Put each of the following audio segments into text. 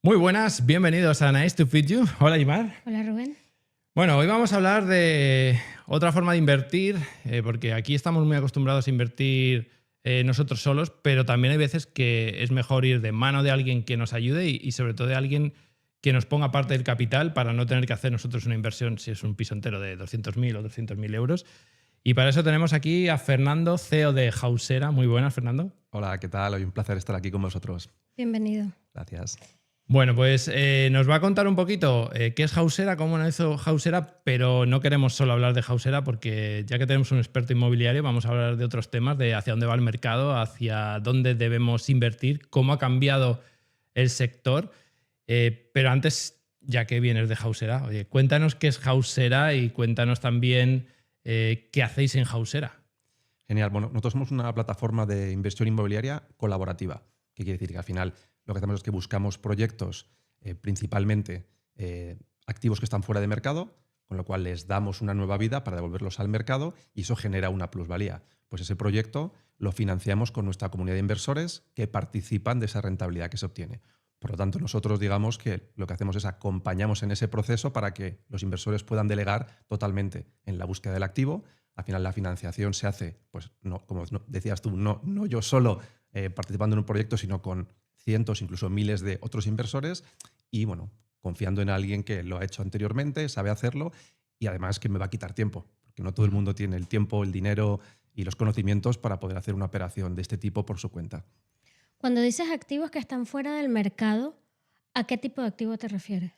Muy buenas, bienvenidos a Nice to Feed You. Hola, Imar. Hola, Rubén. Bueno, hoy vamos a hablar de otra forma de invertir, porque aquí estamos muy acostumbrados a invertir nosotros solos, pero también hay veces que es mejor ir de mano de alguien que nos ayude y sobre todo de alguien que nos ponga parte del capital para no tener que hacer nosotros una inversión si es un piso entero de 200.000 o 300.000 euros. Y para eso tenemos aquí a Fernando, CEO de Hausera. Muy buenas, Fernando. Hola, ¿qué tal? Hoy un placer estar aquí con vosotros. Bienvenido. Gracias. Bueno, pues nos va a contar un poquito qué es Hausera, cómo nació Hausera, pero no queremos solo hablar de Hausera porque ya que tenemos un experto inmobiliario vamos a hablar de otros temas, de hacia dónde va el mercado, hacia dónde debemos invertir, cómo ha cambiado el sector. Pero antes, ya que vienes de Hausera, oye, cuéntanos qué es Hausera y cuéntanos también qué hacéis en Hausera. Genial. Bueno, nosotros somos una plataforma de inversión inmobiliaria colaborativa. ¿Qué quiere decir? Que al final lo que hacemos es que buscamos proyectos, principalmente activos que están fuera de mercado, con lo cual les damos una nueva vida para devolverlos al mercado y eso genera una plusvalía. Pues ese proyecto lo financiamos con nuestra comunidad de inversores que participan de esa rentabilidad que se obtiene. Por lo tanto, nosotros digamos que lo que hacemos es acompañamos en ese proceso para que los inversores puedan delegar totalmente en la búsqueda del activo. Al final la financiación se hace, pues no, como decías tú, no yo solo participando en un proyecto, sino con cientos, incluso miles de otros inversores y bueno, confiando en alguien que lo ha hecho anteriormente, sabe hacerlo y además que me va a quitar tiempo, porque no todo el mundo tiene el tiempo, el dinero y los conocimientos para poder hacer una operación de este tipo por su cuenta. Cuando dices activos que están fuera del mercado, ¿a qué tipo de activo te refieres?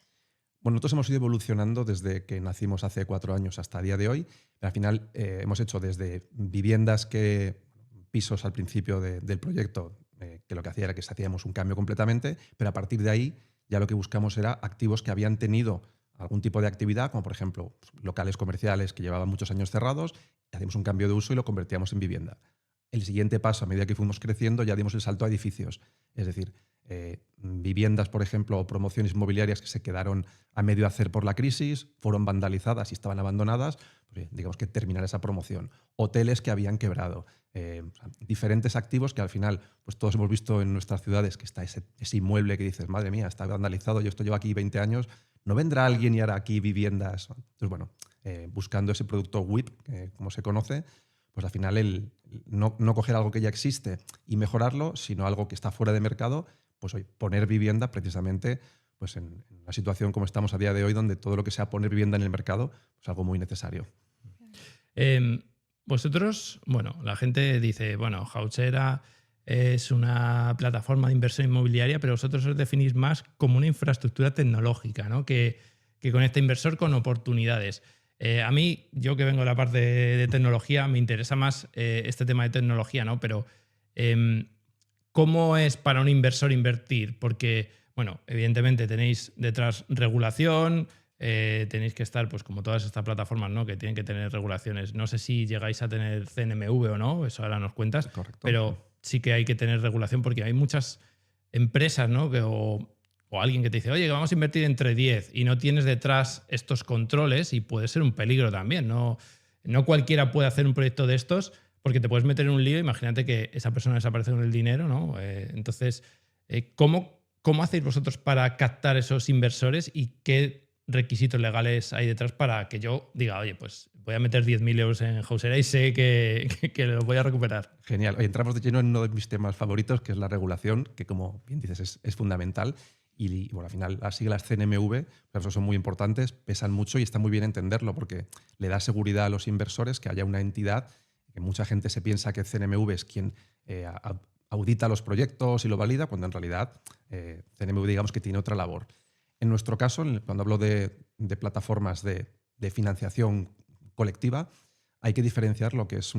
Bueno, nosotros hemos ido evolucionando desde que nacimos hace 4 años hasta el día de hoy. Pero al final hemos hecho desde viviendas pisos al principio del proyecto, que lo que hacía era que hacíamos un cambio completamente, pero a partir de ahí ya lo que buscamos era activos que habían tenido algún tipo de actividad, como por ejemplo locales comerciales que llevaban muchos años cerrados, y hacíamos un cambio de uso y lo convertíamos en vivienda. El siguiente paso, a medida que fuimos creciendo, ya dimos el salto a edificios. Es decir, viviendas, por ejemplo, o promociones inmobiliarias que se quedaron a medio hacer por la crisis, fueron vandalizadas y estaban abandonadas, pues, digamos que terminar esa promoción. Hoteles que habían quebrado. Diferentes activos que al final pues todos hemos visto en nuestras ciudades, que está ese inmueble que dices, madre mía, está vandalizado, yo esto llevo aquí 20 años, ¿no vendrá alguien y hará aquí viviendas? Entonces, bueno, buscando ese producto WIP, como se conoce, pues al final no coger algo que ya existe y mejorarlo, sino algo que está fuera de mercado, pues hoy poner vivienda precisamente pues en una situación como estamos a día de hoy, donde todo lo que sea poner vivienda en el mercado es algo muy necesario. Vosotros, bueno, la gente dice, bueno, Hausera es una plataforma de inversión inmobiliaria, pero vosotros os definís más como una infraestructura tecnológica, ¿no? Que conecta inversor con oportunidades. A mí, yo que vengo de la parte de tecnología, me interesa más este tema de tecnología, ¿no? Pero ¿cómo es para un inversor invertir? Porque, bueno, evidentemente tenéis detrás regulación, tenéis que estar, pues como todas estas plataformas, ¿no? Que tienen que tener regulaciones. No sé si llegáis a tener CNMV o no, eso ahora nos cuentas, Correcto. pero sí que hay que tener regulación porque hay muchas empresas, ¿no? O alguien que te dice, oye, que vamos a invertir entre 10 y no tienes detrás estos controles y puede ser un peligro también. No cualquiera puede hacer un proyecto de estos porque te puedes meter en un lío. Imagínate que esa persona desaparece con el dinero, ¿no? Entonces, ¿cómo hacéis vosotros para captar esos inversores y qué requisitos legales hay detrás para que yo diga, oye, pues voy a meter 10.000 euros en Hausera y sé que lo voy a recuperar? Genial. Hoy entramos de lleno en uno de mis temas favoritos, que es la regulación, que como bien dices es fundamental. Y bueno, al final las siglas CNMV, por eso son muy importantes, pesan mucho y está muy bien entenderlo porque le da seguridad a los inversores que haya una entidad, que mucha gente se piensa que CNMV es quien audita los proyectos y lo valida, cuando en realidad CNMV digamos que tiene otra labor. En nuestro caso, cuando hablo de plataformas de financiación colectiva, hay que diferenciar lo que es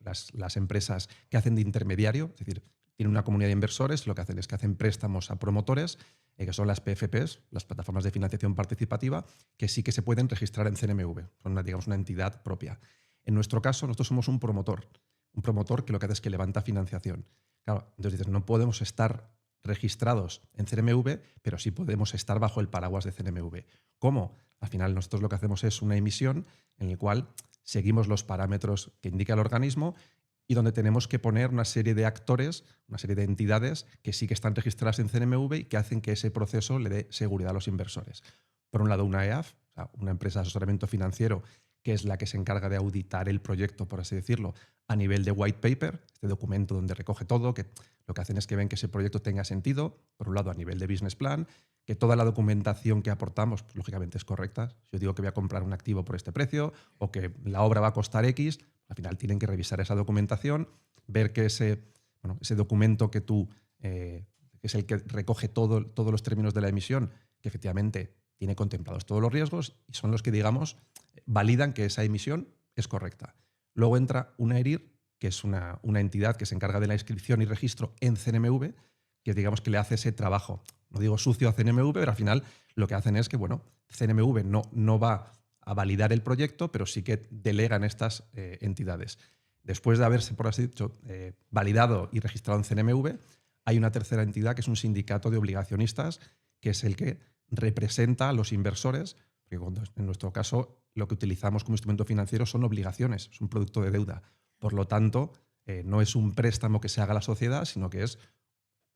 las empresas que hacen de intermediario, es decir, tienen una comunidad de inversores, lo que hacen es que hacen préstamos a promotores, que son las PFPs, las plataformas de financiación participativa, que sí que se pueden registrar en CNMV, son digamos, una entidad propia. En nuestro caso, nosotros somos un promotor que lo que hace es que levanta financiación. Claro, entonces dices, no podemos estar registrados en CNMV, pero sí podemos estar bajo el paraguas de CNMV. ¿Cómo? Al final nosotros lo que hacemos es una emisión en la cual seguimos los parámetros que indica el organismo y donde tenemos que poner una serie de actores, una serie de entidades que sí que están registradas en CNMV y que hacen que ese proceso le dé seguridad a los inversores. Por un lado, una EAF, o sea, una empresa de asesoramiento financiero, que es la que se encarga de auditar el proyecto, por así decirlo, a nivel de white paper, este documento donde recoge todo, que lo que hacen es que ven que ese proyecto tenga sentido, por un lado a nivel de business plan, que toda la documentación que aportamos, pues, lógicamente es correcta. Si yo digo que voy a comprar un activo por este precio o que la obra va a costar X, al final tienen que revisar esa documentación, ver que ese documento que que es el que recoge todos los términos de la emisión, que efectivamente tiene contemplados todos los riesgos y son los que, digamos, validan que esa emisión es correcta. Luego entra una ERIR, que es una entidad que se encarga de la inscripción y registro en CNMV, que digamos que le hace ese trabajo. No digo sucio a CNMV, pero al final lo que hacen es que, bueno, CNMV no va a validar el proyecto, pero sí que delegan estas entidades. Después de haberse, por así dicho, validado y registrado en CNMV, hay una tercera entidad que es un sindicato de obligacionistas, que es el que representa a los inversores, porque en nuestro caso lo que utilizamos como instrumento financiero son obligaciones, es un producto de deuda. Por lo tanto, no es un préstamo que se haga a la sociedad, sino que es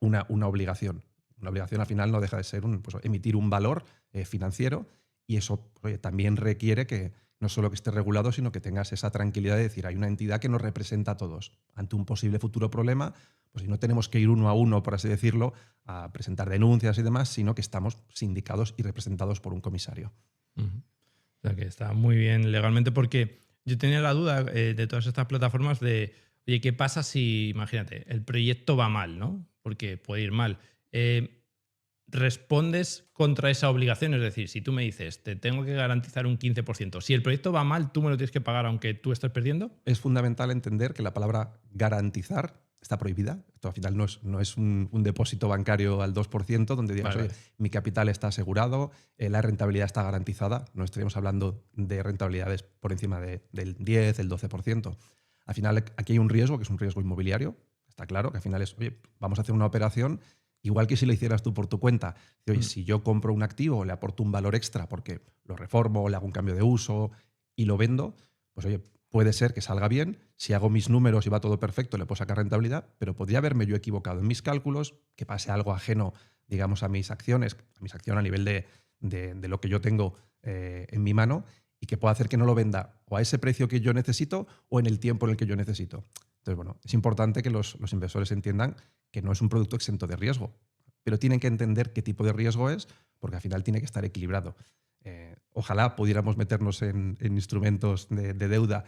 una obligación. Una obligación al final no deja de ser emitir un valor financiero, y eso también requiere que no solo que esté regulado, sino que tengas esa tranquilidad de decir, hay una entidad que nos representa a todos. Ante un posible futuro problema, pues no tenemos que ir uno a uno, por así decirlo, a presentar denuncias y demás, sino que estamos sindicados y representados por un comisario. O sea, que está muy bien legalmente, porque yo tenía la duda de todas estas plataformas de, oye, ¿qué pasa si, imagínate, el proyecto va mal, ¿no? Porque puede ir mal. Respondes contra esa obligación, es decir, si tú me dices, te tengo que garantizar un 15%, si el proyecto va mal, tú me lo tienes que pagar aunque tú estés perdiendo. Es fundamental entender que la palabra garantizar está prohibida. Esto al final no es un depósito bancario al 2%, donde digas, Vale. oye, mi capital está asegurado, la rentabilidad está garantizada. No estaríamos hablando de rentabilidades por encima del 10, el 12%. Al final aquí hay un riesgo, que es un riesgo inmobiliario. Está claro que al final es, oye, vamos a hacer una operación igual que si lo hicieras tú por tu cuenta. Oye, si yo compro un activo, le aporto un valor extra porque lo reformo, le hago un cambio de uso y lo vendo, pues oye, puede ser que salga bien. Si hago mis números y va todo perfecto, le puedo sacar rentabilidad, pero podría haberme yo equivocado en mis cálculos, que pase algo ajeno, digamos, a mis acciones, a nivel de lo que yo tengo en mi mano, y que pueda hacer que no lo venda o a ese precio que yo necesito o en el tiempo en el que yo necesito. Entonces, bueno, es importante que los inversores entiendan que no es un producto exento de riesgo, pero tienen que entender qué tipo de riesgo es, porque al final tiene que estar equilibrado. Ojalá pudiéramos meternos en instrumentos de deuda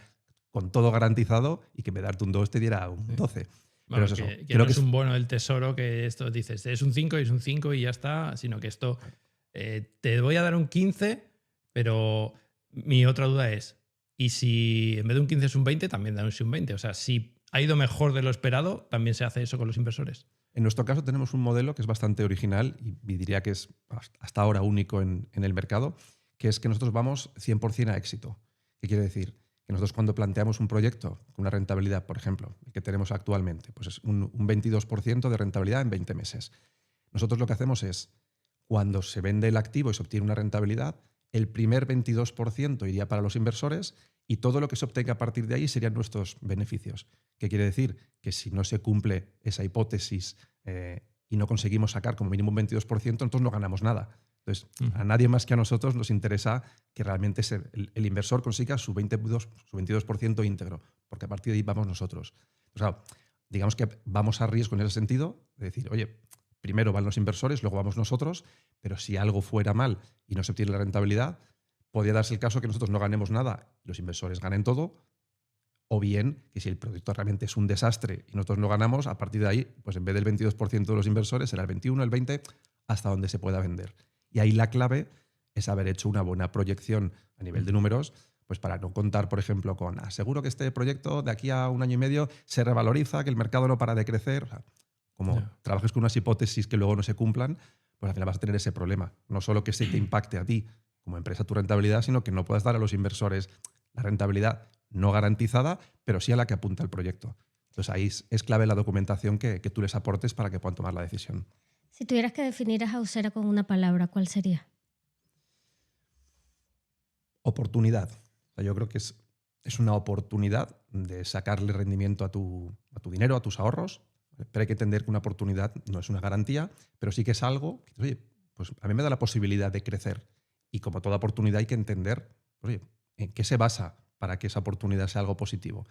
con todo garantizado y que en vez de darte un 2 te diera un 12. Bueno, pero es eso. que Creo no que es un bono del tesoro, que esto dices, es un 5 y es un 5 y ya está, sino que esto te voy a dar un 15, pero mi otra duda es, ¿y si en vez de un 15 es un 20, también dan un 20? O sea, si ha ido mejor de lo esperado, ¿también se hace eso con los inversores? En nuestro caso tenemos un modelo que es bastante original y diría que es hasta ahora único en el mercado, que es que nosotros vamos 100% a éxito. ¿Qué quiere decir? Que nosotros cuando planteamos un proyecto con una rentabilidad, por ejemplo, el que tenemos actualmente, pues es un 22% de rentabilidad en 20 meses. Nosotros lo que hacemos es, cuando se vende el activo y se obtiene una rentabilidad, el primer 22% iría para los inversores y todo lo que se obtenga a partir de ahí serían nuestros beneficios. ¿Qué quiere decir? Que si no se cumple esa hipótesis y no conseguimos sacar como mínimo un 22%, entonces no ganamos nada. Entonces, a nadie más que a nosotros nos interesa que realmente el inversor consiga su 22% íntegro, porque a partir de ahí vamos nosotros. O sea, digamos que vamos a riesgo en ese sentido, de decir, oye, primero van los inversores, luego vamos nosotros, pero si algo fuera mal y no se obtiene la rentabilidad, podría darse el caso que nosotros no ganemos nada y los inversores ganen todo, o bien que si el proyecto realmente es un desastre y nosotros no ganamos, a partir de ahí, pues en vez del 22% de los inversores será el 21, el 20, hasta donde se pueda vender. Y ahí la clave es haber hecho una buena proyección a nivel de números, pues para no contar, por ejemplo, con seguro que este proyecto de aquí a un año y medio se revaloriza, que el mercado no para de crecer. O sea, como trabajes con unas hipótesis que luego no se cumplan, pues al final vas a tener ese problema. No solo que se te impacte a ti como empresa tu rentabilidad, sino que no puedas dar a los inversores la rentabilidad no garantizada, pero sí a la que apunta el proyecto. Entonces ahí es clave la documentación que tú les aportes para que puedan tomar la decisión. Si tuvieras que definir a Hausera con una palabra, ¿cuál sería? Oportunidad. O sea, yo creo que es es una oportunidad de sacarle rendimiento a tu dinero, a tus ahorros, pero hay que entender que una oportunidad no es una garantía, pero sí que es algo que, oye, pues a mí me da la posibilidad de crecer. Y como toda oportunidad hay que entender, oye, ¿en qué se basa para que esa oportunidad sea algo positivo?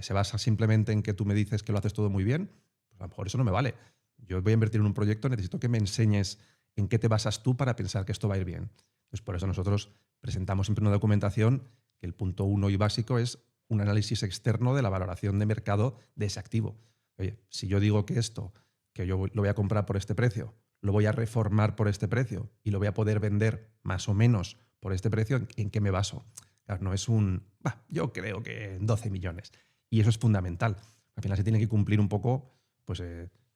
¿Se basa simplemente en que tú me dices que lo haces todo muy bien? Pues a lo mejor eso no me vale. Yo voy a invertir en un proyecto, necesito que me enseñes en qué te basas tú para pensar que esto va a ir bien. Entonces, por eso nosotros presentamos siempre una documentación que el punto 1 y básico es un análisis externo de la valoración de mercado de ese activo. Oye, si yo digo que esto, que yo lo voy a comprar por este precio, lo voy a reformar por este precio y lo voy a poder vender más o menos por este precio, ¿en qué me baso? Claro, no es yo creo que 12 millones. Y eso es fundamental. Al final se tiene que cumplir un poco pues,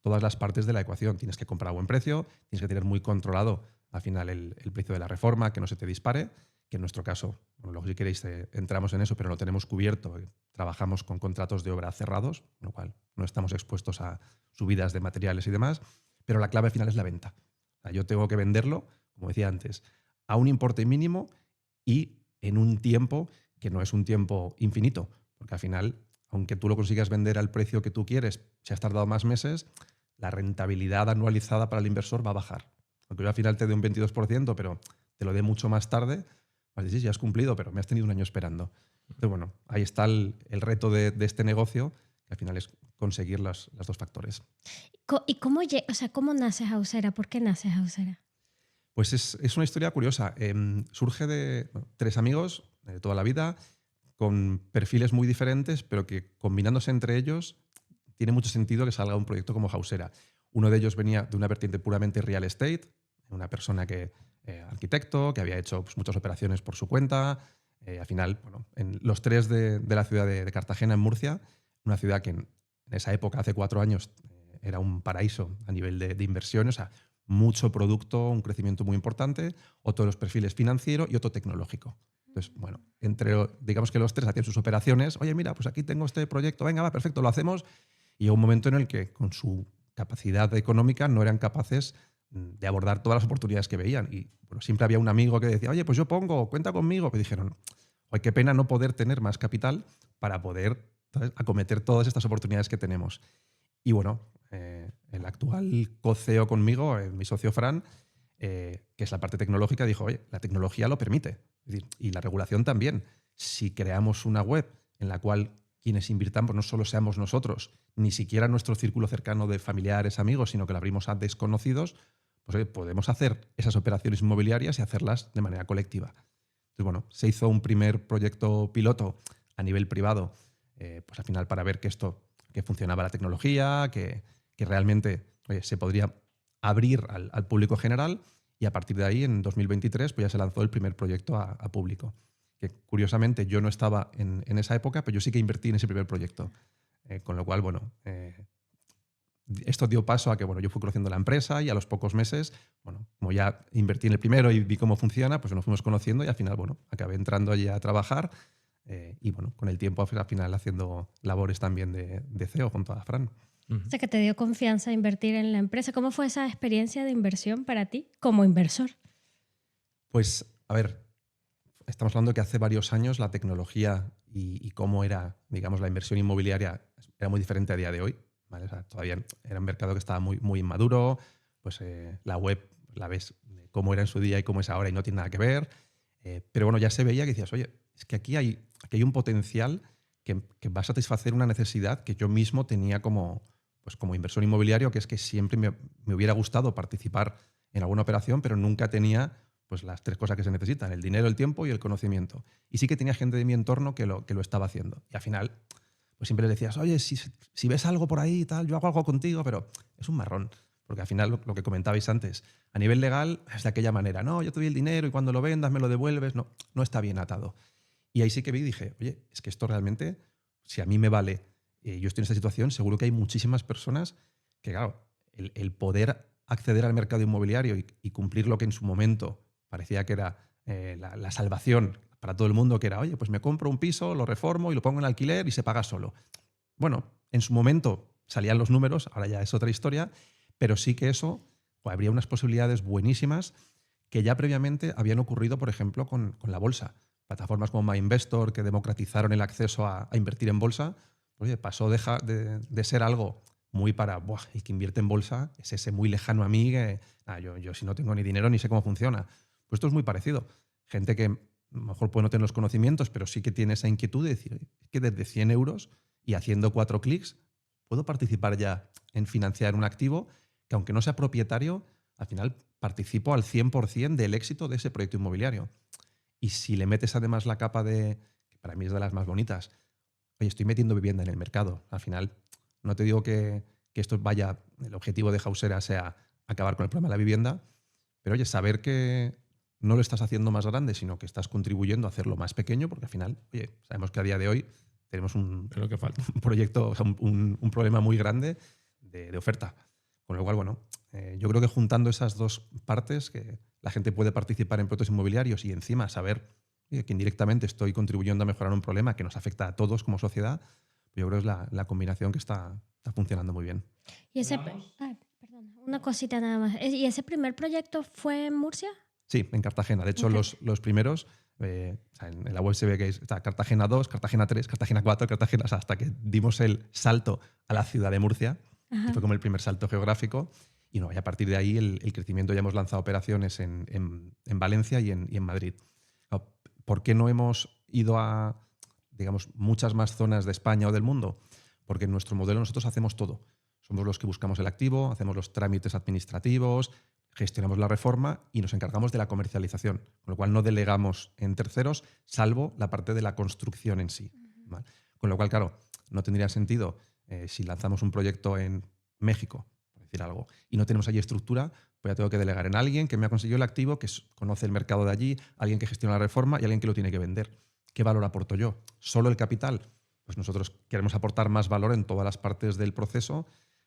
todas las partes de la ecuación. Tienes que comprar a buen precio, tienes que tener muy controlado al final el precio de la reforma, que no se te dispare, que en nuestro caso, bueno, luego si queréis entramos en eso, pero lo tenemos cubierto. Trabajamos con contratos de obra cerrados, con lo cual no estamos expuestos a subidas de materiales y demás, pero la clave al final es la venta. O sea, yo tengo que venderlo, como decía antes, a un importe mínimo y en un tiempo que no es un tiempo infinito, porque al final, aunque tú lo consigas vender al precio que tú quieres, si has tardado más meses, la rentabilidad anualizada para el inversor va a bajar. Aunque yo al final te dé un 22%, pero te lo dé mucho más tarde, vas a decir, sí, ya has cumplido, pero me has tenido un año esperando. Entonces, bueno, ahí está el reto de este negocio, que al final es conseguir los dos factores. ¿Y cómo nace Hausera? ¿Por qué nace Hausera? Pues es una historia curiosa. Surge de 3 amigos de toda la vida, con perfiles muy diferentes, pero que combinándose entre ellos tiene mucho sentido que salga un proyecto como Hausera. Uno de ellos venía de una vertiente puramente real estate, una persona arquitecto, que había hecho pues, muchas operaciones por su cuenta. Al final, bueno, en los 3 de la ciudad de Cartagena, en Murcia, una ciudad que en esa época, hace 4 años, era un paraíso a nivel de inversiones, o sea, mucho producto, un crecimiento muy importante, otro de los perfiles financiero y otro tecnológico. Entonces, bueno, digamos que los 3 hacían sus operaciones. Oye, mira, pues aquí tengo este proyecto, venga, va, perfecto, lo hacemos. Y llegó un momento en el que con su capacidad económica no eran capaces de abordar todas las oportunidades que veían. Y bueno, siempre había un amigo que decía, oye, pues yo pongo, cuenta conmigo. Que dijeron, oye, qué pena no poder tener más capital para poder, ¿sabes?, acometer todas estas oportunidades que tenemos. Y bueno, el actual co-CEO conmigo, mi socio Fran, que es la parte tecnológica, dijo, oye, la tecnología lo permite. Es decir, y la regulación también. Si creamos una web en la cual quienes invirtamos no solo seamos nosotros, ni siquiera nuestro círculo cercano de familiares, amigos, sino que la abrimos a desconocidos, pues oye, podemos hacer esas operaciones inmobiliarias y hacerlas de manera colectiva. Entonces, bueno, se hizo un primer proyecto piloto a nivel privado, pues al final para ver que funcionaba la tecnología, que realmente se podría abrir al público general, y a partir de ahí, en 2023, pues ya se lanzó el primer proyecto a público. Que curiosamente yo no estaba en esa época, pero yo sí que invertí en ese primer proyecto. Con lo cual, bueno, esto dio paso a que bueno, yo fui conociendo la empresa y a los pocos meses, bueno, como ya invertí en el primero y vi cómo funciona, pues nos fuimos conociendo y al final, bueno, acabé entrando allí a trabajar y bueno, con el tiempo al final haciendo labores también de CEO junto a Fran. O sea, que te dio confianza invertir en la empresa. ¿Cómo fue esa experiencia de inversión para ti como inversor? Pues, a ver, estamos hablando que hace varios años la tecnología y cómo era, digamos, la inversión inmobiliaria era muy diferente a día de hoy, ¿vale? O sea, todavía era un mercado que estaba muy, muy inmaduro, pues la web la ves cómo era en su día y cómo es ahora y no tiene nada que ver. Pero bueno, ya se veía que decías, oye, es que aquí hay un potencial que va a satisfacer una necesidad que yo mismo tenía como inversor inmobiliario, que es que siempre me hubiera gustado participar en alguna operación, pero nunca tenía pues las 3 cosas que se necesitan: el dinero, el tiempo y el conocimiento. Y sí que tenía gente de mi entorno que lo estaba haciendo. Y al final, pues siempre le decías, oye, si ves algo por ahí y tal, yo hago algo contigo, pero es un marrón. Porque al final, lo que comentabais antes, a nivel legal es de aquella manera. No, yo te doy el dinero y cuando lo vendas me lo devuelves. No está bien atado. Y ahí sí que vi y dije, oye, es que esto realmente, si a mí me vale, yo estoy en esta situación, seguro que hay muchísimas personas que, claro, el poder acceder al mercado inmobiliario y cumplir lo que en su momento parecía que era la salvación para todo el mundo, que era, oye, pues me compro un piso, lo reformo y lo pongo en alquiler y se paga solo. Bueno, en su momento salían los números, ahora ya es otra historia, pero sí que eso, pues, habría unas posibilidades buenísimas que ya previamente habían ocurrido, por ejemplo, con la bolsa. plataformas como MyInvestor, que democratizaron el acceso a invertir en bolsa, pues, oye, pasó de ser algo muy para, "Buah, el que invierte en bolsa es ese muy lejano a mí, que yo si no tengo ni dinero ni sé cómo funciona". Pues esto es muy parecido. Gente que a lo mejor puede no tener los conocimientos, pero sí que tiene esa inquietud de decir, "Oye, es que desde 100 euros y haciendo 4 clics puedo participar ya en financiar un activo que, aunque no sea propietario, al final participo al 100% del éxito de ese proyecto inmobiliario". Y si le metes además la capa de, que para mí es de las más bonitas, oye, estoy metiendo vivienda en el mercado. Al final, no te digo que esto vaya, el objetivo de Hausera sea acabar con el problema de la vivienda, pero oye, saber que no lo estás haciendo más grande, sino que estás contribuyendo a hacerlo más pequeño, porque al final, oye, sabemos que a día de hoy tenemos Es lo que falta. un proyecto, o sea, un problema muy grande de oferta. Con lo cual, bueno, yo creo que juntando esas dos partes, que la gente puede participar en proyectos inmobiliarios y encima saber, oye, que indirectamente estoy contribuyendo a mejorar un problema que nos afecta a todos como sociedad, yo creo que es la combinación que está funcionando muy bien. Y perdón, una cosita nada más. ¿Y ese primer proyecto fue en Murcia? Sí, en Cartagena. De hecho, Ok. los primeros, o sea, en la web se ve que está Cartagena 2, Cartagena 3, Cartagena 4, Cartagena, o sea, hasta que dimos el salto a la ciudad de Murcia, Ajá. que fue como el primer salto geográfico. Y, no, y a partir de ahí el crecimiento, ya hemos lanzado operaciones en Valencia y en Madrid. Claro, ¿por qué no hemos ido a, digamos, muchas más zonas de España o del mundo? Porque en nuestro modelo nosotros hacemos todo. Somos los que buscamos el activo, hacemos los trámites administrativos, gestionamos la reforma y nos encargamos de la comercialización, con lo cual no delegamos en terceros, salvo la parte de la construcción en sí. ¿Vale? Con lo cual, claro, no tendría sentido si lanzamos un proyecto en México, por decir algo, y no tenemos allí estructura, pues ya tengo que delegar en alguien que me ha conseguido el activo, que conoce el mercado de allí, alguien que gestiona la reforma y alguien que lo tiene que vender. ¿Qué valor aporto yo? ¿Solo el capital? Pues nosotros queremos aportar más valor en todas las partes del proceso,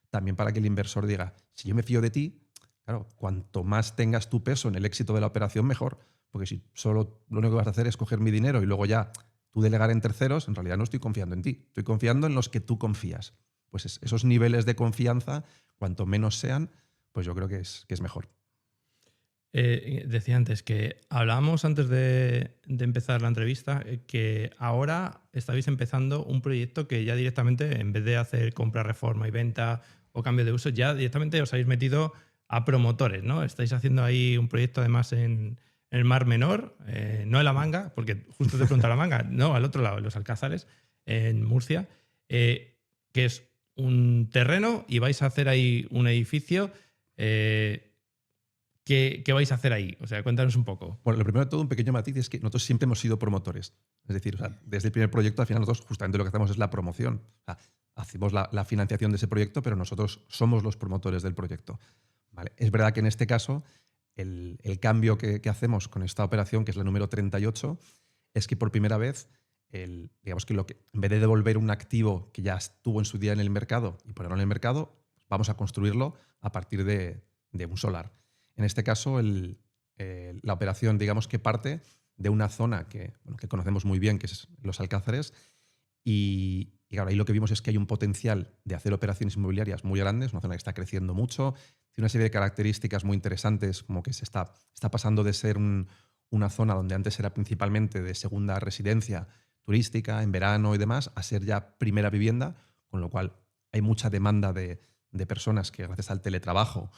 también para que el inversor diga, si yo me fío de ti, claro, cuanto más tengas tu peso en el éxito de la operación, mejor. Porque si solo lo único que vas a hacer es coger mi dinero y luego ya tú delegar en terceros, en realidad no estoy confiando en ti. Estoy confiando en los que tú confías. Pues esos niveles de confianza, cuanto menos sean, pues yo creo que es mejor. Decía antes que hablábamos antes de empezar la entrevista que ahora estáis empezando un proyecto que ya directamente, en vez de hacer compra, reforma y venta o cambio de uso, ya directamente os habéis metido a promotores, ¿no? Estáis haciendo ahí un proyecto además en el Mar Menor, no en La Manga, porque justo te pregunto La Manga, no, al otro lado, en los Alcázares, en Murcia, que es un terreno y vais a hacer ahí un edificio. ¿Qué vais a hacer ahí? O sea, cuéntanos un poco. Bueno, lo primero de todo, un pequeño matiz, es que nosotros siempre hemos sido promotores. Es decir, o sea, desde el primer proyecto, al final nosotros justamente lo que hacemos es la promoción. O sea, hacemos la financiación de ese proyecto, pero nosotros somos los promotores del proyecto. ¿Vale? Es verdad que en este caso el cambio que hacemos con esta operación, que es la número 38, es que por primera vez, digamos que en vez de devolver un activo que ya estuvo en su día en el mercado y ponerlo en el mercado, vamos a construirlo a partir de un solar. En este caso, la operación, digamos que parte de una zona que conocemos muy bien, que es los Alcázares, y claro, ahí lo que vimos es que hay un potencial de hacer operaciones inmobiliarias muy grandes, una zona que está creciendo mucho, tiene una serie de características muy interesantes, como que se está pasando de ser una zona donde antes era principalmente de segunda residencia turística, en verano y demás, a ser ya primera vivienda, con lo cual hay mucha demanda de personas que gracias al teletrabajo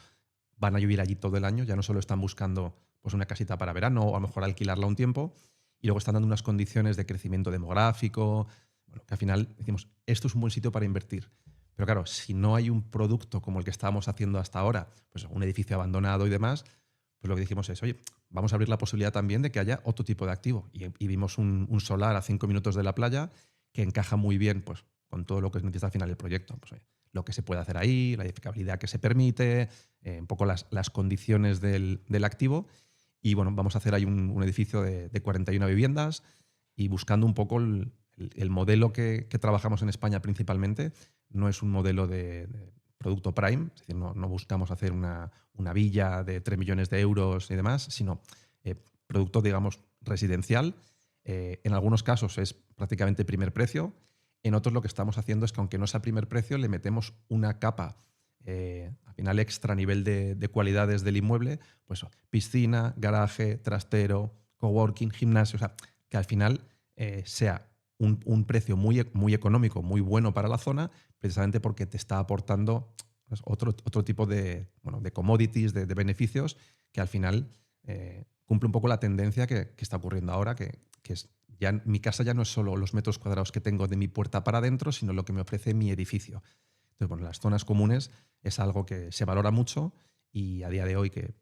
van a vivir allí todo el año, ya no solo están buscando pues, una casita para verano o a lo mejor alquilarla un tiempo, y luego están dando unas condiciones de crecimiento demográfico, bueno, que al final decimos, esto es un buen sitio para invertir. Pero claro, si no hay un producto como el que estábamos haciendo hasta ahora, pues un edificio abandonado y demás, pues lo que dijimos es, oye, vamos a abrir la posibilidad también de que haya otro tipo de activo. Y vimos un solar a 5 minutos de la playa que encaja muy bien pues, con todo lo que necesita al final el proyecto. Pues, oye, lo que se puede hacer ahí, la edificabilidad que se permite, un poco las condiciones del activo. Y bueno, vamos a hacer ahí un edificio de 41 viviendas y buscando un poco el modelo que trabajamos en España principalmente. No es un modelo de producto prime, es decir, no buscamos hacer una villa de 3 millones de euros y demás, sino producto, digamos, residencial. En algunos casos es prácticamente primer precio. En otros lo que estamos haciendo es que, aunque no sea primer precio, le metemos una capa al final extra a nivel de cualidades del inmueble, pues piscina, garaje, trastero, coworking, gimnasio, o sea, que al final sea un precio muy económico, muy bueno para la zona, precisamente porque te está aportando pues, otro tipo de commodities, de beneficios, que al final cumple un poco la tendencia que está ocurriendo ahora, que es ya mi casa ya no es solo los metros cuadrados que tengo de mi puerta para adentro, sino lo que me ofrece mi edificio. Entonces, bueno, las zonas comunes es algo que se valora mucho y a día de hoy que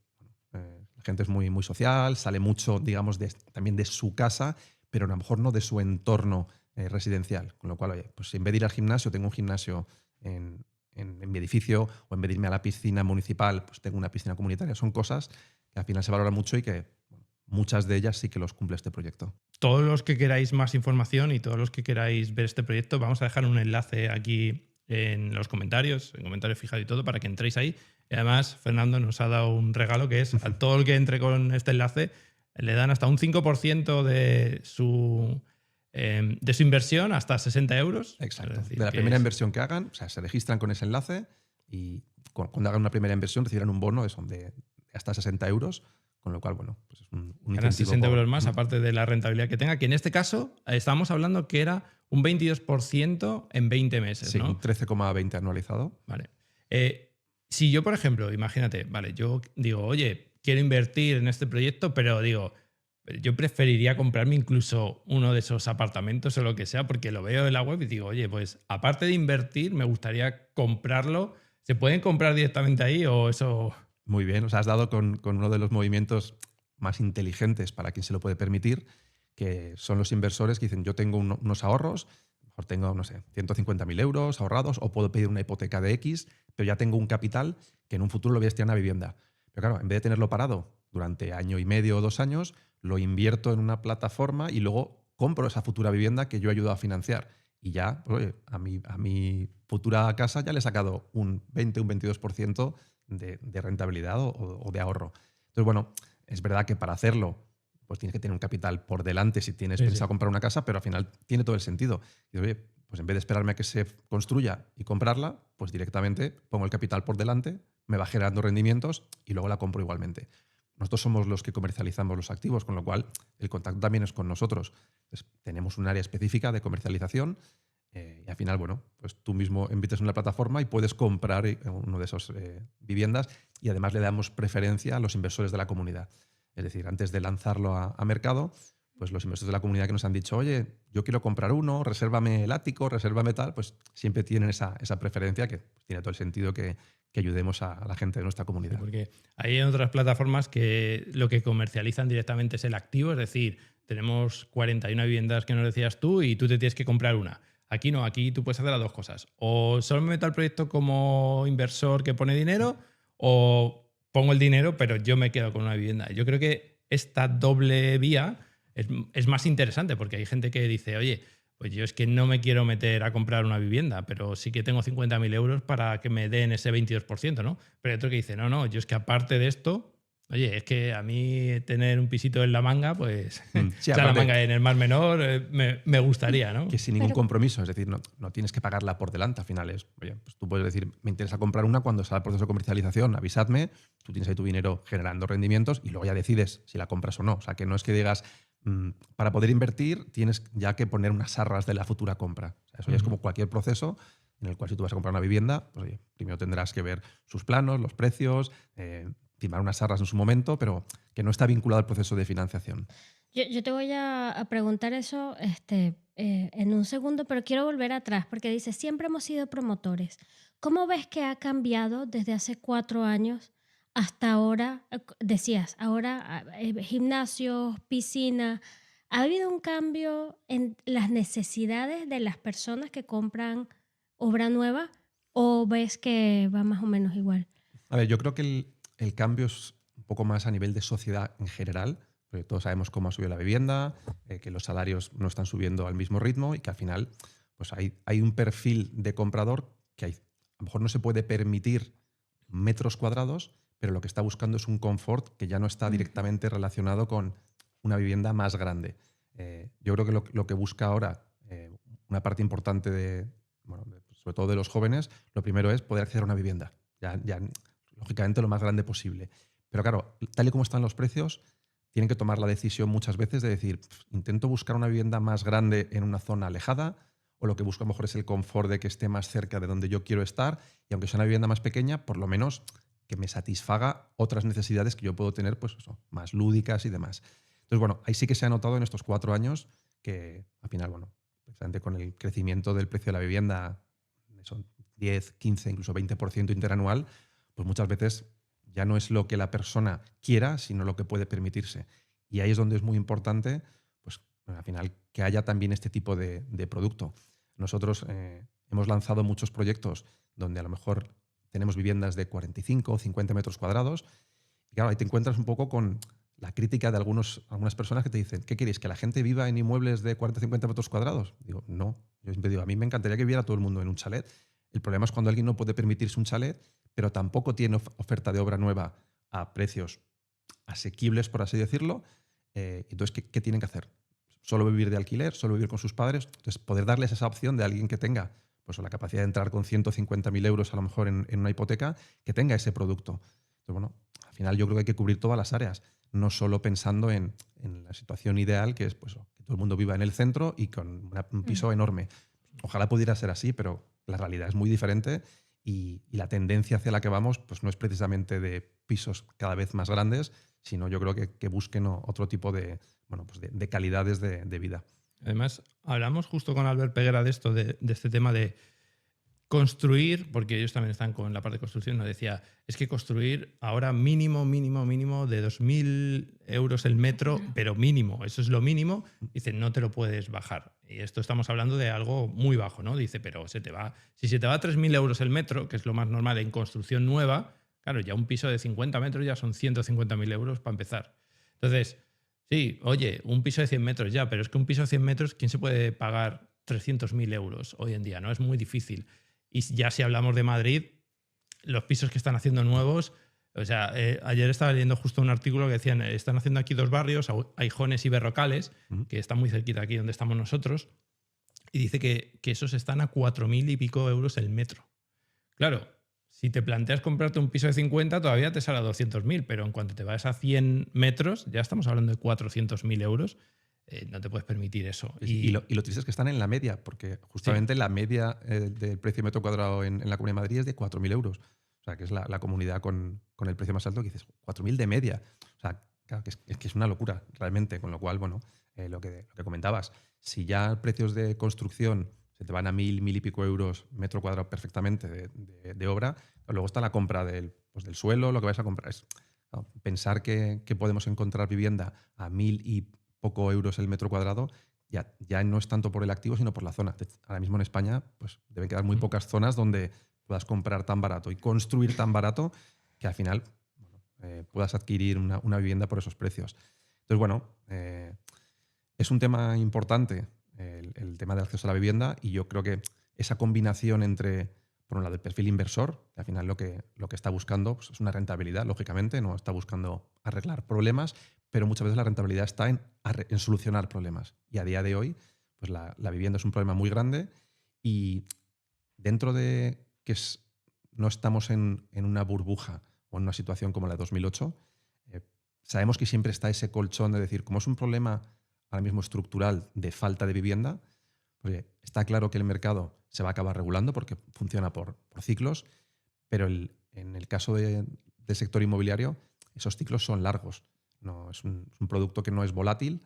la gente es muy social, sale mucho, digamos, también de su casa, pero a lo mejor no de su entorno residencial. Con lo cual, oye, pues en vez de ir al gimnasio, tengo un gimnasio en mi edificio, o en vez de irme a la piscina municipal, pues tengo una piscina comunitaria. Son cosas que al final se valoran mucho y que muchas de ellas sí que los cumple este proyecto. Todos los que queráis más información y todos los que queráis ver este proyecto, vamos a dejar un enlace aquí en los comentarios, en comentarios fijados y todo, para que entréis ahí. Y además, Fernando nos ha dado un regalo que es a todo el que entre con este enlace, le dan hasta un 5% de su inversión, hasta 60 euros. Exacto. Es decir, de la primera inversión que hagan, o sea, se registran con ese enlace y cuando hagan una primera inversión recibirán un bono de hasta 60 euros. Con lo cual, bueno, pues es un ganan incentivo 60 euros más, aparte de la rentabilidad que tenga, que en este caso estábamos hablando que era un 22% en 20 meses, sí, ¿no? un 13,20 anualizado. Vale. Si yo, por ejemplo, imagínate, vale, yo digo, oye, quiero invertir en este proyecto, pero digo, yo preferiría comprarme incluso uno de esos apartamentos o lo que sea, porque lo veo en la web y digo, oye, pues aparte de invertir, me gustaría comprarlo. ¿Se pueden comprar directamente ahí o eso...? Muy bien, o sea, has dado con uno de los movimientos más inteligentes para quien se lo puede permitir, que son los inversores que dicen, yo tengo unos ahorros, a lo mejor tengo, no sé, 150.000 euros ahorrados, o puedo pedir una hipoteca de X, pero ya tengo un capital que en un futuro lo voy a destinar a una vivienda. Pero claro, en vez de tenerlo parado durante año y medio o 2 años, lo invierto en una plataforma y luego compro esa futura vivienda que yo he ayudado a financiar. Y ya, pues, oye, a mi futura casa ya le he sacado un 20, un 22% de rentabilidad o de ahorro. Entonces, bueno, es verdad que para hacerlo pues tienes que tener un capital por delante si tienes pensado comprar una casa, pero al final tiene todo el sentido. Y oye, pues en vez de esperarme a que se construya y comprarla, pues directamente pongo el capital por delante, me va generando rendimientos y luego la compro igualmente. Nosotros somos los que comercializamos los activos, con lo cual el contacto también es con nosotros. Entonces, tenemos un área específica de comercialización y al final, bueno, pues tú mismo invitas en la plataforma y puedes comprar uno de esas viviendas y además le damos preferencia a los inversores de la comunidad. Es decir, antes de lanzarlo a mercado, pues los inversores de la comunidad que nos han dicho, oye, yo quiero comprar uno, resérvame el ático, resérvame tal, pues siempre tienen esa preferencia que pues, tiene todo el sentido que ayudemos a la gente de nuestra comunidad. Sí, porque hay otras plataformas que lo que comercializan directamente es el activo, es decir, tenemos 41 viviendas que nos decías tú y tú te tienes que comprar una. Aquí no, aquí tú puedes hacer las dos cosas. O solo me meto al proyecto como inversor que pone dinero o pongo el dinero, pero yo me quedo con una vivienda. Yo creo que esta doble vía es más interesante porque hay gente que dice, oye, pues yo es que no me quiero meter a comprar una vivienda, pero sí que tengo 50.000 euros para que me den ese 22%, ¿no? Pero hay otro que dice, no, yo es que aparte de esto, oye, es que a mí tener un pisito en La Manga, pues, sí, La Manga en el Mar Menor, me gustaría, ¿no? Que sin ningún compromiso, es decir, no tienes que pagarla por delante, al final es, oye, pues tú puedes decir, me interesa comprar una, cuando salga el proceso de comercialización, avisadme, tú tienes ahí tu dinero generando rendimientos y luego ya decides si la compras o no. O sea, que no es que digas, para poder invertir tienes ya que poner unas arras de la futura compra. O sea, eso ya es como cualquier proceso en el cual si tú vas a comprar una vivienda, pues oye, primero tendrás que ver sus planos, los precios, timar unas arras en su momento, pero que no está vinculado al proceso de financiación. Yo te voy a preguntar eso en un segundo, pero quiero volver atrás porque dice, siempre hemos sido promotores. ¿Cómo ves que ha cambiado desde hace 4 años hasta ahora? Decías, ahora gimnasios, piscina. ¿Ha habido un cambio en las necesidades de las personas que compran obra nueva o ves que va más o menos igual? A ver, yo creo que el cambio es un poco más a nivel de sociedad en general, porque todos sabemos cómo ha subido la vivienda, que los salarios no están subiendo al mismo ritmo y que al final pues hay un perfil de comprador que a lo mejor no se puede permitir metros cuadrados, pero lo que está buscando es un confort que ya no está directamente relacionado con una vivienda más grande. Yo creo que lo que busca ahora una parte importante sobre todo de los jóvenes, lo primero es poder acceder a una vivienda, ya lógicamente lo más grande posible. Pero claro, tal y como están los precios, tienen que tomar la decisión muchas veces de decir, intento buscar una vivienda más grande en una zona alejada, o lo que busco a lo mejor es el confort de que esté más cerca de donde yo quiero estar, y aunque sea una vivienda más pequeña, por lo menos que me satisfaga otras necesidades que yo puedo tener, pues eso, más lúdicas y demás. Entonces, bueno, ahí sí que se ha notado en estos 4 años que al final, bueno, precisamente con el crecimiento del precio de la vivienda, son 10, 15, incluso 20% interanual, pues muchas veces ya no es lo que la persona quiera, sino lo que puede permitirse. Y ahí es donde es muy importante, pues al final, que haya también este tipo de producto. Nosotros hemos lanzado muchos proyectos donde a lo mejor tenemos viviendas de 45 o 50 metros cuadrados. Y claro, ahí te encuentras un poco con la crítica de algunas personas que te dicen, ¿qué queréis? ¿Que la gente viva en inmuebles de 40 o 50 metros cuadrados? Digo, no. Yo siempre digo, a mí me encantaría que viviera todo el mundo en un chalet. El problema es cuando alguien no puede permitirse un chalet, pero tampoco tiene oferta de obra nueva a precios asequibles, por así decirlo. Entonces, ¿qué tienen que hacer? Solo vivir de alquiler, solo vivir con sus padres. Entonces, poder darles esa opción de alguien que tenga pues, la capacidad de entrar con 150.000 euros a lo mejor en una hipoteca, que tenga ese producto. Entonces, bueno, al final yo creo que hay que cubrir todas las áreas, no solo pensando en la situación ideal, que es pues, que todo el mundo viva en el centro y con un piso enorme. Ojalá pudiera ser así, pero la realidad es muy diferente y la tendencia hacia la que vamos pues, no es precisamente de pisos cada vez más grandes, sino yo creo que busquen otro tipo de, bueno, pues de calidades de vida. Además, hablamos justo con Albert Peguera de esto, de este tema de construir, porque ellos también están con la parte de construcción, nos decía, es que construir ahora mínimo de 2.000 euros el metro, pero mínimo, eso es lo mínimo, dice, no te lo puedes bajar. Y esto estamos hablando de algo muy bajo, ¿no? Dice, pero si se te va a 3.000 euros el metro, que es lo más normal en construcción nueva, claro, ya un piso de 50 metros ya son 150.000 euros para empezar. Entonces, sí, oye, un piso de 100 metros ya, pero es que un piso de 100 metros, ¿quién se puede pagar 300.000 euros hoy en día? ¿No? Es muy difícil. Y ya si hablamos de Madrid, los pisos que están haciendo nuevos, o sea, ayer estaba leyendo justo un artículo que decían, están haciendo aquí 2 barrios, Aijones y Berrocales, que están muy cerquita aquí donde estamos nosotros, y dice que esos están a 4.000 y pico euros el metro. Claro, si te planteas comprarte un piso de 50, todavía te sale a 200.000, pero en cuanto te vas a 100 metros, ya estamos hablando de 400.000 euros. No te puedes permitir eso. Y lo triste es que están en la media, porque justamente la media del precio metro cuadrado en la Comunidad de Madrid es de 4.000 euros. O sea, que es la comunidad con el precio más alto, que dices, 4.000 de media. O sea, claro, que es una locura, realmente. Con lo cual, bueno, lo que comentabas, si ya precios de construcción se te van a 1.000 y pico euros metro cuadrado perfectamente de obra, luego está la compra del suelo, lo que vais a comprar. Es pensar que podemos encontrar vivienda a 1.000 y poco euros el metro cuadrado, ya no es tanto por el activo, sino por la zona. Ahora mismo en España pues, deben quedar muy pocas zonas donde puedas comprar tan barato y construir tan barato que al final puedas adquirir una vivienda por esos precios. Entonces, bueno, es un tema importante el tema del acceso a la vivienda, y yo creo que esa combinación entre, por un lado, el perfil inversor, que al final lo que está buscando pues, es una rentabilidad, lógicamente, no está buscando arreglar problemas, pero muchas veces la rentabilidad está en solucionar problemas. Y a día de hoy, pues la vivienda es un problema muy grande, y dentro de que no estamos en una burbuja o en una situación como la de 2008, sabemos que siempre está ese colchón de decir, como es un problema ahora mismo estructural de falta de vivienda, pues está claro que el mercado se va a acabar regulando porque funciona por ciclos, pero en el caso del sector inmobiliario, esos ciclos son largos. No, es un producto que no es volátil,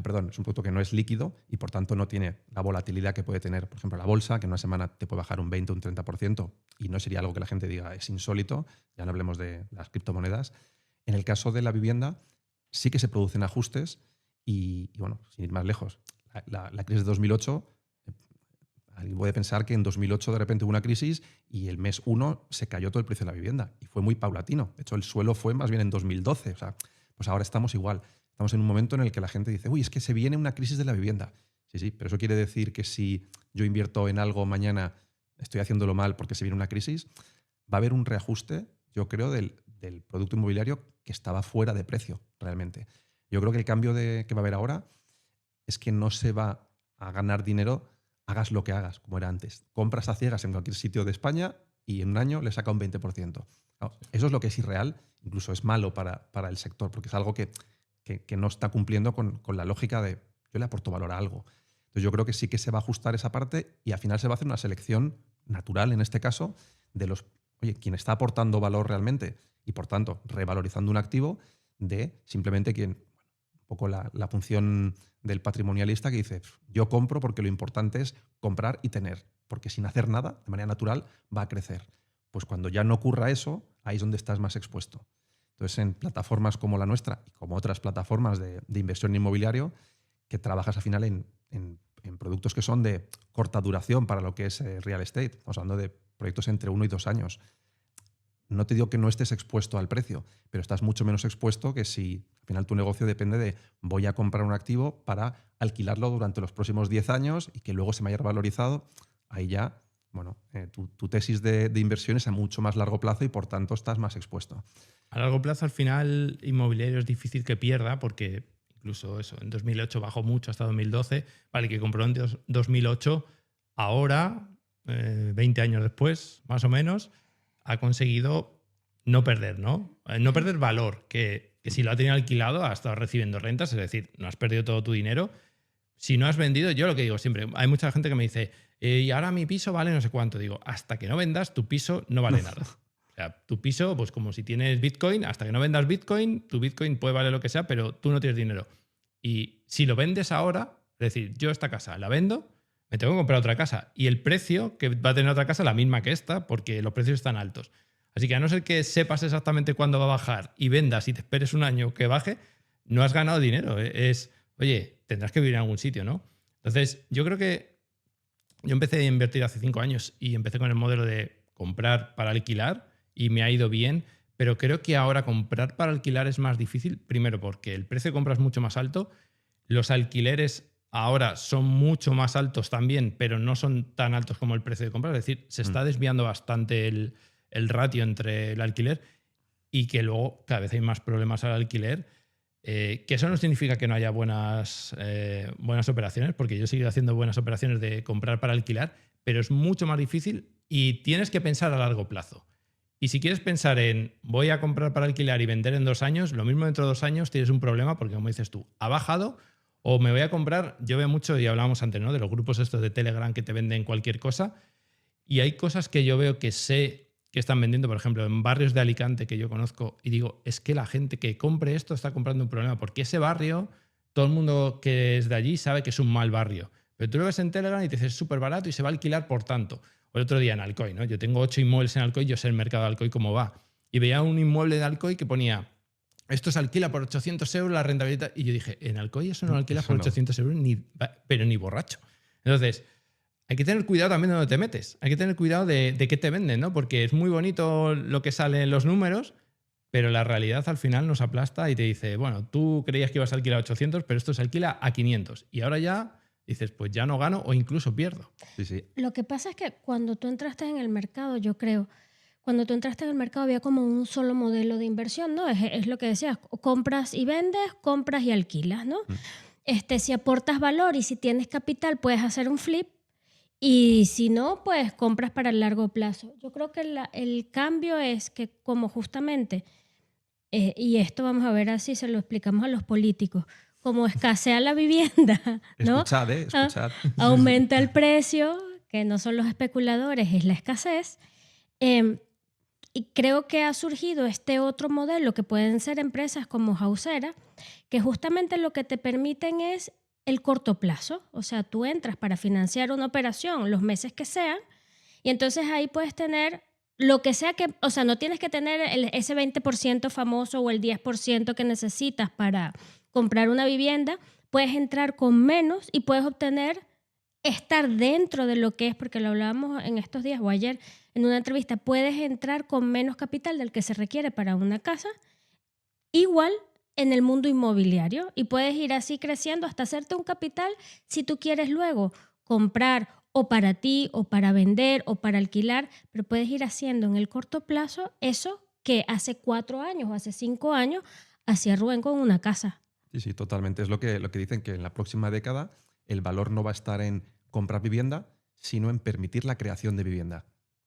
perdón, es un producto que no es líquido y por tanto no tiene la volatilidad que puede tener, por ejemplo, la bolsa, que en una semana te puede bajar un 20 o un 30% y no sería algo que la gente diga es insólito, ya no hablemos de las criptomonedas. En el caso de la vivienda sí que se producen ajustes y bueno, sin ir más lejos, la crisis de 2008, alguien puede pensar que en 2008 de repente hubo una crisis y el mes 1 se cayó todo el precio de la vivienda y fue muy paulatino. De hecho, el suelo fue más bien en 2012. O sea, pues ahora estamos igual. Estamos en un momento en el que la gente dice, uy, es que se viene una crisis de la vivienda. Sí, pero eso quiere decir que si yo invierto en algo mañana estoy haciéndolo mal porque se viene una crisis. Va a haber un reajuste, yo creo, del producto inmobiliario que estaba fuera de precio realmente. Yo creo que el cambio que va a haber ahora es que no se va a ganar dinero hagas lo que hagas, como era antes. Compras a ciegas en cualquier sitio de España y en un año le saca un 20%. Claro, eso es lo que es irreal, incluso es malo para el sector, porque es algo que que no está cumpliendo con la lógica de yo le aporto valor a algo. Entonces yo creo que sí que se va a ajustar esa parte y al final se va a hacer una selección natural, en este caso, de quien está aportando valor realmente y por tanto revalorizando un activo, de simplemente quien, un poco la función del patrimonialista que dice yo compro porque lo importante es comprar y tener, porque sin hacer nada, de manera natural, va a crecer. Pues cuando ya no ocurra eso, ahí es donde estás más expuesto. Entonces, en plataformas como la nuestra y como otras plataformas de inversión inmobiliario, que trabajas al final en productos que son de corta duración para lo que es real estate, estamos hablando de proyectos entre 1 y 2 años. No te digo que no estés expuesto al precio, pero estás mucho menos expuesto que si al final tu negocio depende de voy a comprar un activo para alquilarlo durante los próximos 10 años y que luego se me haya revalorizado. Ahí ya, tu tesis de inversión es a mucho más largo plazo y por tanto estás más expuesto. A largo plazo, al final, inmobiliario es difícil que pierda porque incluso eso, en 2008 bajó mucho hasta 2012. Vale, que compró en 2008, ahora, 20 años después, más o menos, ha conseguido no perder, ¿no? No perder valor, que si lo ha tenido alquilado ha estado recibiendo rentas, es decir, no has perdido todo tu dinero. Si no has vendido, yo lo que digo siempre, hay mucha gente que me dice, y ahora mi piso vale no sé cuánto. Digo, hasta que no vendas, tu piso no vale nada. O sea, tu piso, pues como si tienes Bitcoin, hasta que no vendas Bitcoin, tu Bitcoin puede valer lo que sea, pero tú no tienes dinero. Y si lo vendes ahora, es decir, yo esta casa la vendo, me tengo que comprar otra casa. Y el precio que va a tener otra casa es la misma que esta, porque los precios están altos. Así que a no ser que sepas exactamente cuándo va a bajar y vendas y te esperes un año que baje, no has ganado dinero. Oye, tendrás que vivir en algún sitio, ¿no? Entonces, yo creo que yo empecé a invertir hace 5 años y empecé con el modelo de comprar para alquilar y me ha ido bien, pero creo que ahora comprar para alquilar es más difícil, primero porque el precio de compra es mucho más alto, los alquileres ahora son mucho más altos también, pero no son tan altos como el precio de compra, es decir, se está desviando bastante el ratio entre el alquiler y que luego cada vez hay más problemas al alquiler, que eso no significa que no haya buenas operaciones, porque yo he seguido haciendo buenas operaciones de comprar para alquilar, pero es mucho más difícil y tienes que pensar a largo plazo. Y si quieres pensar en voy a comprar para alquilar y vender en 2 años, lo mismo dentro de 2 años tienes un problema porque, como dices tú, ha bajado o me voy a comprar. Yo veo mucho, y hablábamos antes, ¿no?, de los grupos estos de Telegram que te venden cualquier cosa, y hay cosas que yo veo que sé que están vendiendo, por ejemplo, en barrios de Alicante que yo conozco, y digo, es que la gente que compre esto está comprando un problema, porque ese barrio, todo el mundo que es de allí sabe que es un mal barrio. Pero tú lo ves en Telegram y te dices es súper barato y se va a alquilar por tanto. O el otro día en Alcoy, ¿no? Yo tengo 8 inmuebles en Alcoy, yo sé el mercado de Alcoy cómo va. Y veía un inmueble de Alcoy que ponía, esto se alquila por 800 euros la rentabilidad. Y yo dije, en Alcoy eso no lo alquilas por 800 euros, pero ni borracho. Entonces, hay que tener cuidado también de dónde te metes. Hay que tener cuidado de qué te venden, ¿no? Porque es muy bonito lo que sale en los números, pero la realidad al final nos aplasta y te dice, bueno, tú creías que ibas a alquilar a 800, pero esto se alquila a 500. Y ahora ya dices, pues ya no gano o incluso pierdo. Sí, sí. Lo que pasa es que cuando tú entraste en el mercado, yo creo, cuando tú entraste en el mercado había como un solo modelo de inversión, ¿no? Es lo que decías, compras y vendes, compras y alquilas, ¿no? Si aportas valor y si tienes capital, puedes hacer un flip. Y si no, pues compras para el largo plazo. Yo creo que el cambio es que como justamente, y esto vamos a ver así, se lo explicamos a los políticos, como escasea la vivienda, ¿no? Escuchad, escuchad. Aumenta el precio, que no son los especuladores, es la escasez. Y creo que ha surgido este otro modelo que pueden ser empresas como Housera, que justamente lo que te permiten es el corto plazo. O sea, tú entras para financiar una operación los meses que sean y entonces ahí puedes tener lo que sea que, o sea, no tienes que tener ese 20% famoso o el 10% que necesitas para comprar una vivienda. Puedes entrar con menos y puedes estar dentro de lo que es, porque lo hablábamos en estos días o ayer en una entrevista, puedes entrar con menos capital del que se requiere para una casa, igual en el mundo inmobiliario, y puedes ir así creciendo hasta hacerte un capital si tú quieres luego comprar o para ti o para vender o para alquilar, pero puedes ir haciendo en el corto plazo eso que hace 4 años o hace 5 años hacía Rubén con una casa. Sí, sí, totalmente. Es lo que dicen, que en la próxima década el valor no va a estar en comprar vivienda, sino en permitir la creación de vivienda.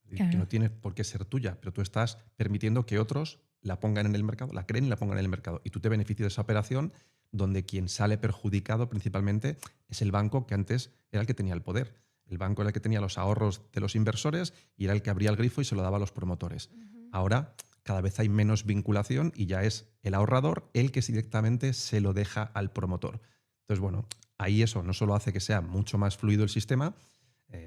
Claro. Que no tiene por qué ser tuya, pero tú estás permitiendo que otros la pongan en el mercado, la creen y la pongan en el mercado. Y tú te beneficias de esa operación donde quien sale perjudicado principalmente es el banco que antes era el que tenía el poder. El banco era el que tenía los ahorros de los inversores y era el que abría el grifo y se lo daba a los promotores. Ahora cada vez hay menos vinculación y ya es el ahorrador el que directamente se lo deja al promotor. Entonces, bueno, ahí eso no solo hace que sea mucho más fluido el sistema,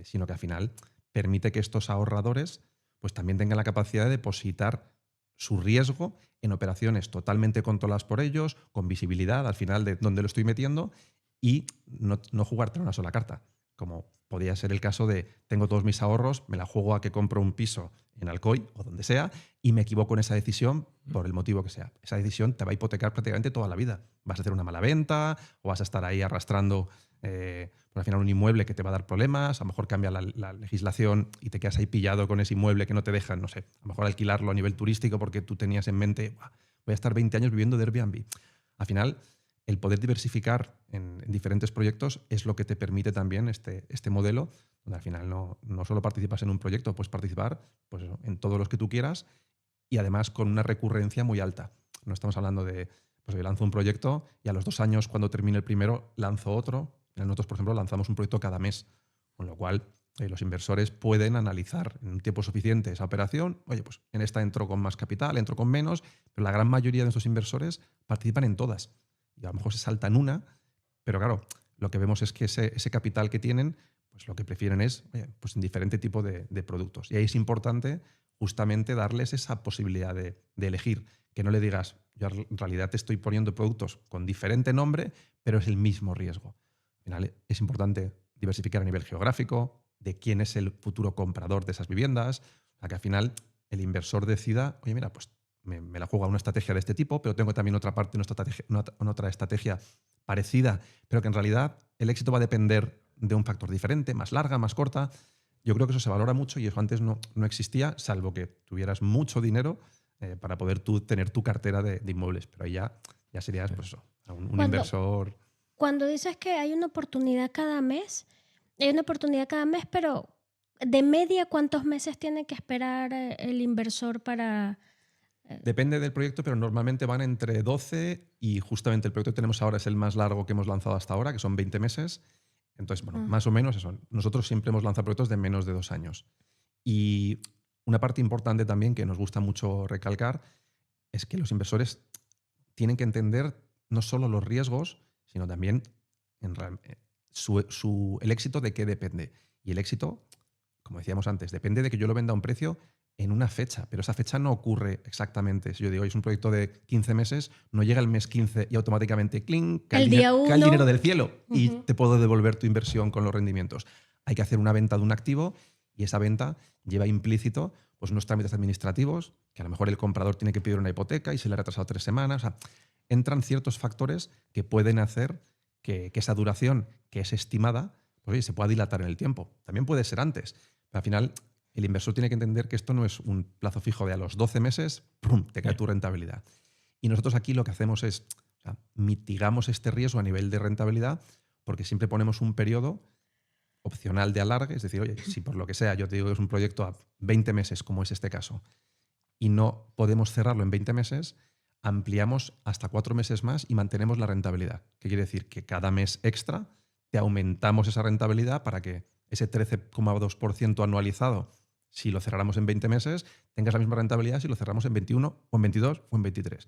sino que al final permite que estos ahorradores pues también tengan la capacidad de depositar su riesgo en operaciones totalmente controladas por ellos, con visibilidad al final de dónde lo estoy metiendo y no jugarte una sola carta, como podría ser el caso de tengo todos mis ahorros, me la juego a que compro un piso en Alcoy o donde sea y me equivoco en esa decisión por el motivo que sea. Esa decisión te va a hipotecar prácticamente toda la vida. Vas a hacer una mala venta o vas a estar ahí arrastrando por al final un inmueble que te va a dar problemas, a lo mejor cambia la legislación y te quedas ahí pillado con ese inmueble que no te dejan, no sé, a lo mejor alquilarlo a nivel turístico porque tú tenías en mente, voy a estar 20 años viviendo de Airbnb. Al final, el poder diversificar en diferentes proyectos es lo que te permite también este modelo, donde al final no solo participas en un proyecto, puedes participar pues eso, en todos los que tú quieras y además con una recurrencia muy alta. No estamos hablando de, pues yo lanzo un proyecto y a los 2 años, cuando termine el primero, lanzo otro. Nosotros, por ejemplo, lanzamos un proyecto cada mes, con lo cual los inversores pueden analizar en un tiempo suficiente esa operación. Oye, pues en esta entro con más capital, entro con menos, pero la gran mayoría de nuestros inversores participan en todas. Y a lo mejor se saltan una, pero claro, lo que vemos es que ese capital que tienen, pues lo que prefieren es pues en diferente tipo de productos. Y ahí es importante justamente darles esa posibilidad de elegir, que no le digas, yo en realidad te estoy poniendo productos con diferente nombre, pero es el mismo riesgo. Al final es importante diversificar a nivel geográfico, de quién es el futuro comprador de esas viviendas, a que al final el inversor decida, oye, mira, pues me la juego a una estrategia de este tipo, pero tengo también otra parte, otra estrategia parecida, pero que en realidad el éxito va a depender de un factor diferente, más larga, más corta. Yo creo que eso se valora mucho y eso antes no existía, salvo que tuvieras mucho dinero para poder tú tener tu cartera de inmuebles. Pero ahí ya serías pues eso, un inversor. Cuando dices que hay una oportunidad cada mes, pero de media, ¿cuántos meses tiene que esperar el inversor para...? Depende del proyecto, pero normalmente van entre 12 y justamente el proyecto que tenemos ahora es el más largo que hemos lanzado hasta ahora, que son 20 meses. Entonces, bueno, más o menos eso. Nosotros siempre hemos lanzado proyectos de menos de 2 años. Y una parte importante también que nos gusta mucho recalcar es que los inversores tienen que entender no solo los riesgos, sino también el éxito de qué depende. Y el éxito, como decíamos antes, depende de que yo lo venda a un precio en una fecha, pero esa fecha no ocurre exactamente. Si yo digo, es un proyecto de 15 meses, no llega el mes 15 y automáticamente ¡cling! Cae el dinero del cielo y te puedo devolver tu inversión con los rendimientos. Hay que hacer una venta de un activo y esa venta lleva implícito pues, unos trámites administrativos, que a lo mejor el comprador tiene que pedir una hipoteca y se le ha retrasado 3 semanas. O sea, entran ciertos factores que pueden hacer que esa duración que es estimada pues, oye, se pueda dilatar en el tiempo. También puede ser antes, pero al final el inversor tiene que entender que esto no es un plazo fijo de a los 12 meses, ¡prum!, te cae tu rentabilidad. Y nosotros aquí lo que hacemos es, mitigamos este riesgo a nivel de rentabilidad porque siempre ponemos un periodo opcional de alargue, es decir, oye, si por lo que sea yo te digo que es un proyecto a 20 meses, como es este caso, y no podemos cerrarlo en 20 meses, ampliamos hasta 4 meses más y mantenemos la rentabilidad. ¿Qué quiere decir? Que cada mes extra te aumentamos esa rentabilidad para que ese 13,2% anualizado, si lo cerráramos en 20 meses, tengas la misma rentabilidad si lo cerramos en 21 o en 22 o en 23.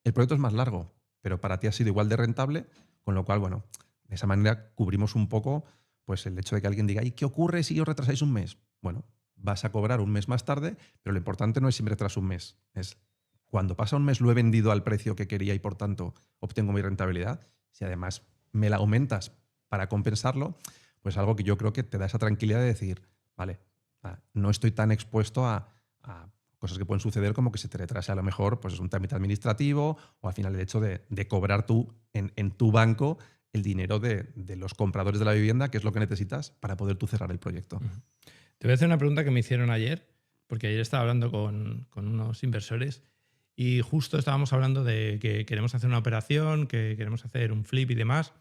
El proyecto es más largo, pero para ti ha sido igual de rentable, con lo cual, bueno, de esa manera cubrimos un poco pues, el hecho de que alguien diga, ¿y qué ocurre si os retrasáis un mes? Bueno, vas a cobrar un mes más tarde, pero lo importante no es si me retraso un mes, es cuando pasa un mes lo he vendido al precio que quería y por tanto obtengo mi rentabilidad. Si además me la aumentas para compensarlo, pues algo que yo creo que te da esa tranquilidad de decir, vale, no estoy tan expuesto a cosas que pueden suceder como que se te retrase a lo mejor pues es un trámite administrativo o al final el hecho de cobrar tú en tu banco el dinero de los compradores de la vivienda, que es lo que necesitas para poder tú cerrar el proyecto. Te voy a hacer una pregunta que me hicieron ayer, porque ayer estaba hablando con unos inversores y justo estábamos hablando de que queremos hacer una operación, que queremos hacer un flip y demás.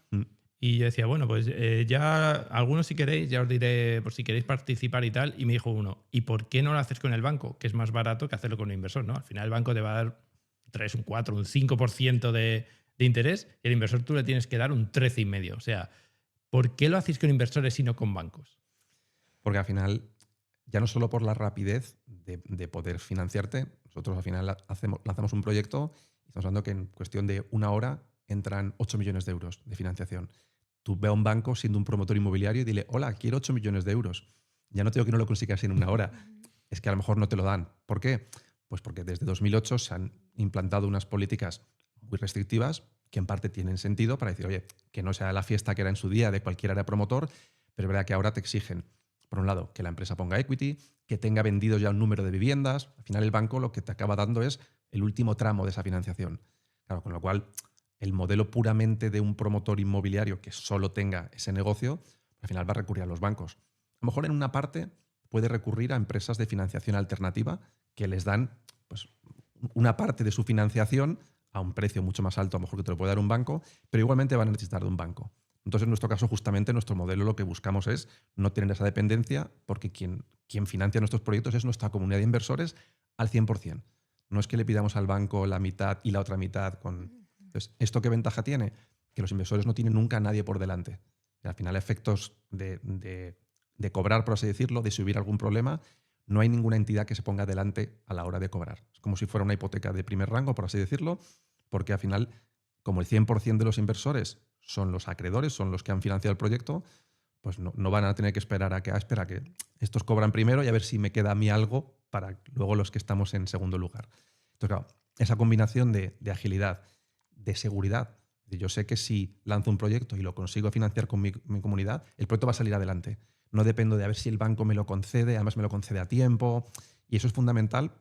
Y yo decía, bueno, pues ya algunos si queréis, ya os diré por si queréis participar y tal. Y me dijo uno, ¿y por qué no lo haces con el banco? Que es más barato que hacerlo con un inversor, ¿no? Al final el banco te va a dar 3, un 4, un 5% de interés, y al inversor tú le tienes que dar un 13,5%. O sea, ¿por qué lo hacéis con inversores y no con bancos? Porque al final, ya no solo por la rapidez de poder financiarte, nosotros al final lanzamos un proyecto y estamos hablando que en cuestión de una hora entran 8 millones de euros de financiación. Tú ve a un banco siendo un promotor inmobiliario y dile, hola, quiero 8 millones de euros. Ya no te digo que no lo consigas en una hora, es que a lo mejor no te lo dan. ¿Por qué? Pues porque desde 2008 se han implantado unas políticas muy restrictivas que en parte tienen sentido para decir, oye, que no sea la fiesta que era en su día de cualquier área promotor, pero es verdad que ahora te exigen, por un lado, que la empresa ponga equity, que tenga vendido ya un número de viviendas. Al final el banco lo que te acaba dando es el último tramo de esa financiación. Claro, con lo cual el modelo puramente de un promotor inmobiliario que solo tenga ese negocio, al final va a recurrir a los bancos. A lo mejor en una parte puede recurrir a empresas de financiación alternativa que les dan pues, una parte de su financiación a un precio mucho más alto, a lo mejor que te lo puede dar un banco, pero igualmente van a necesitar de un banco. Entonces, en nuestro caso, justamente, nuestro modelo lo que buscamos es no tener esa dependencia, porque quien financia nuestros proyectos es nuestra comunidad de inversores al 100%. No es que le pidamos al banco la mitad y la otra mitad. Entonces, ¿esto qué ventaja tiene? Que los inversores no tienen nunca a nadie por delante. Y al final, efectos de cobrar, por así decirlo, de subir algún problema, no hay ninguna entidad que se ponga delante a la hora de cobrar. Es como si fuera una hipoteca de primer rango, por así decirlo, porque al final, como el 100% de los inversores son los acreedores, son los que han financiado el proyecto, pues no van a tener que esperar a que estos cobran primero y a ver si me queda a mí algo para luego los que estamos en segundo lugar. Entonces, claro, esa combinación de agilidad, de seguridad. Yo sé que si lanzo un proyecto y lo consigo financiar con mi comunidad, el proyecto va a salir adelante. No dependo de a ver si el banco me lo concede, además me lo concede a tiempo. Y eso es fundamental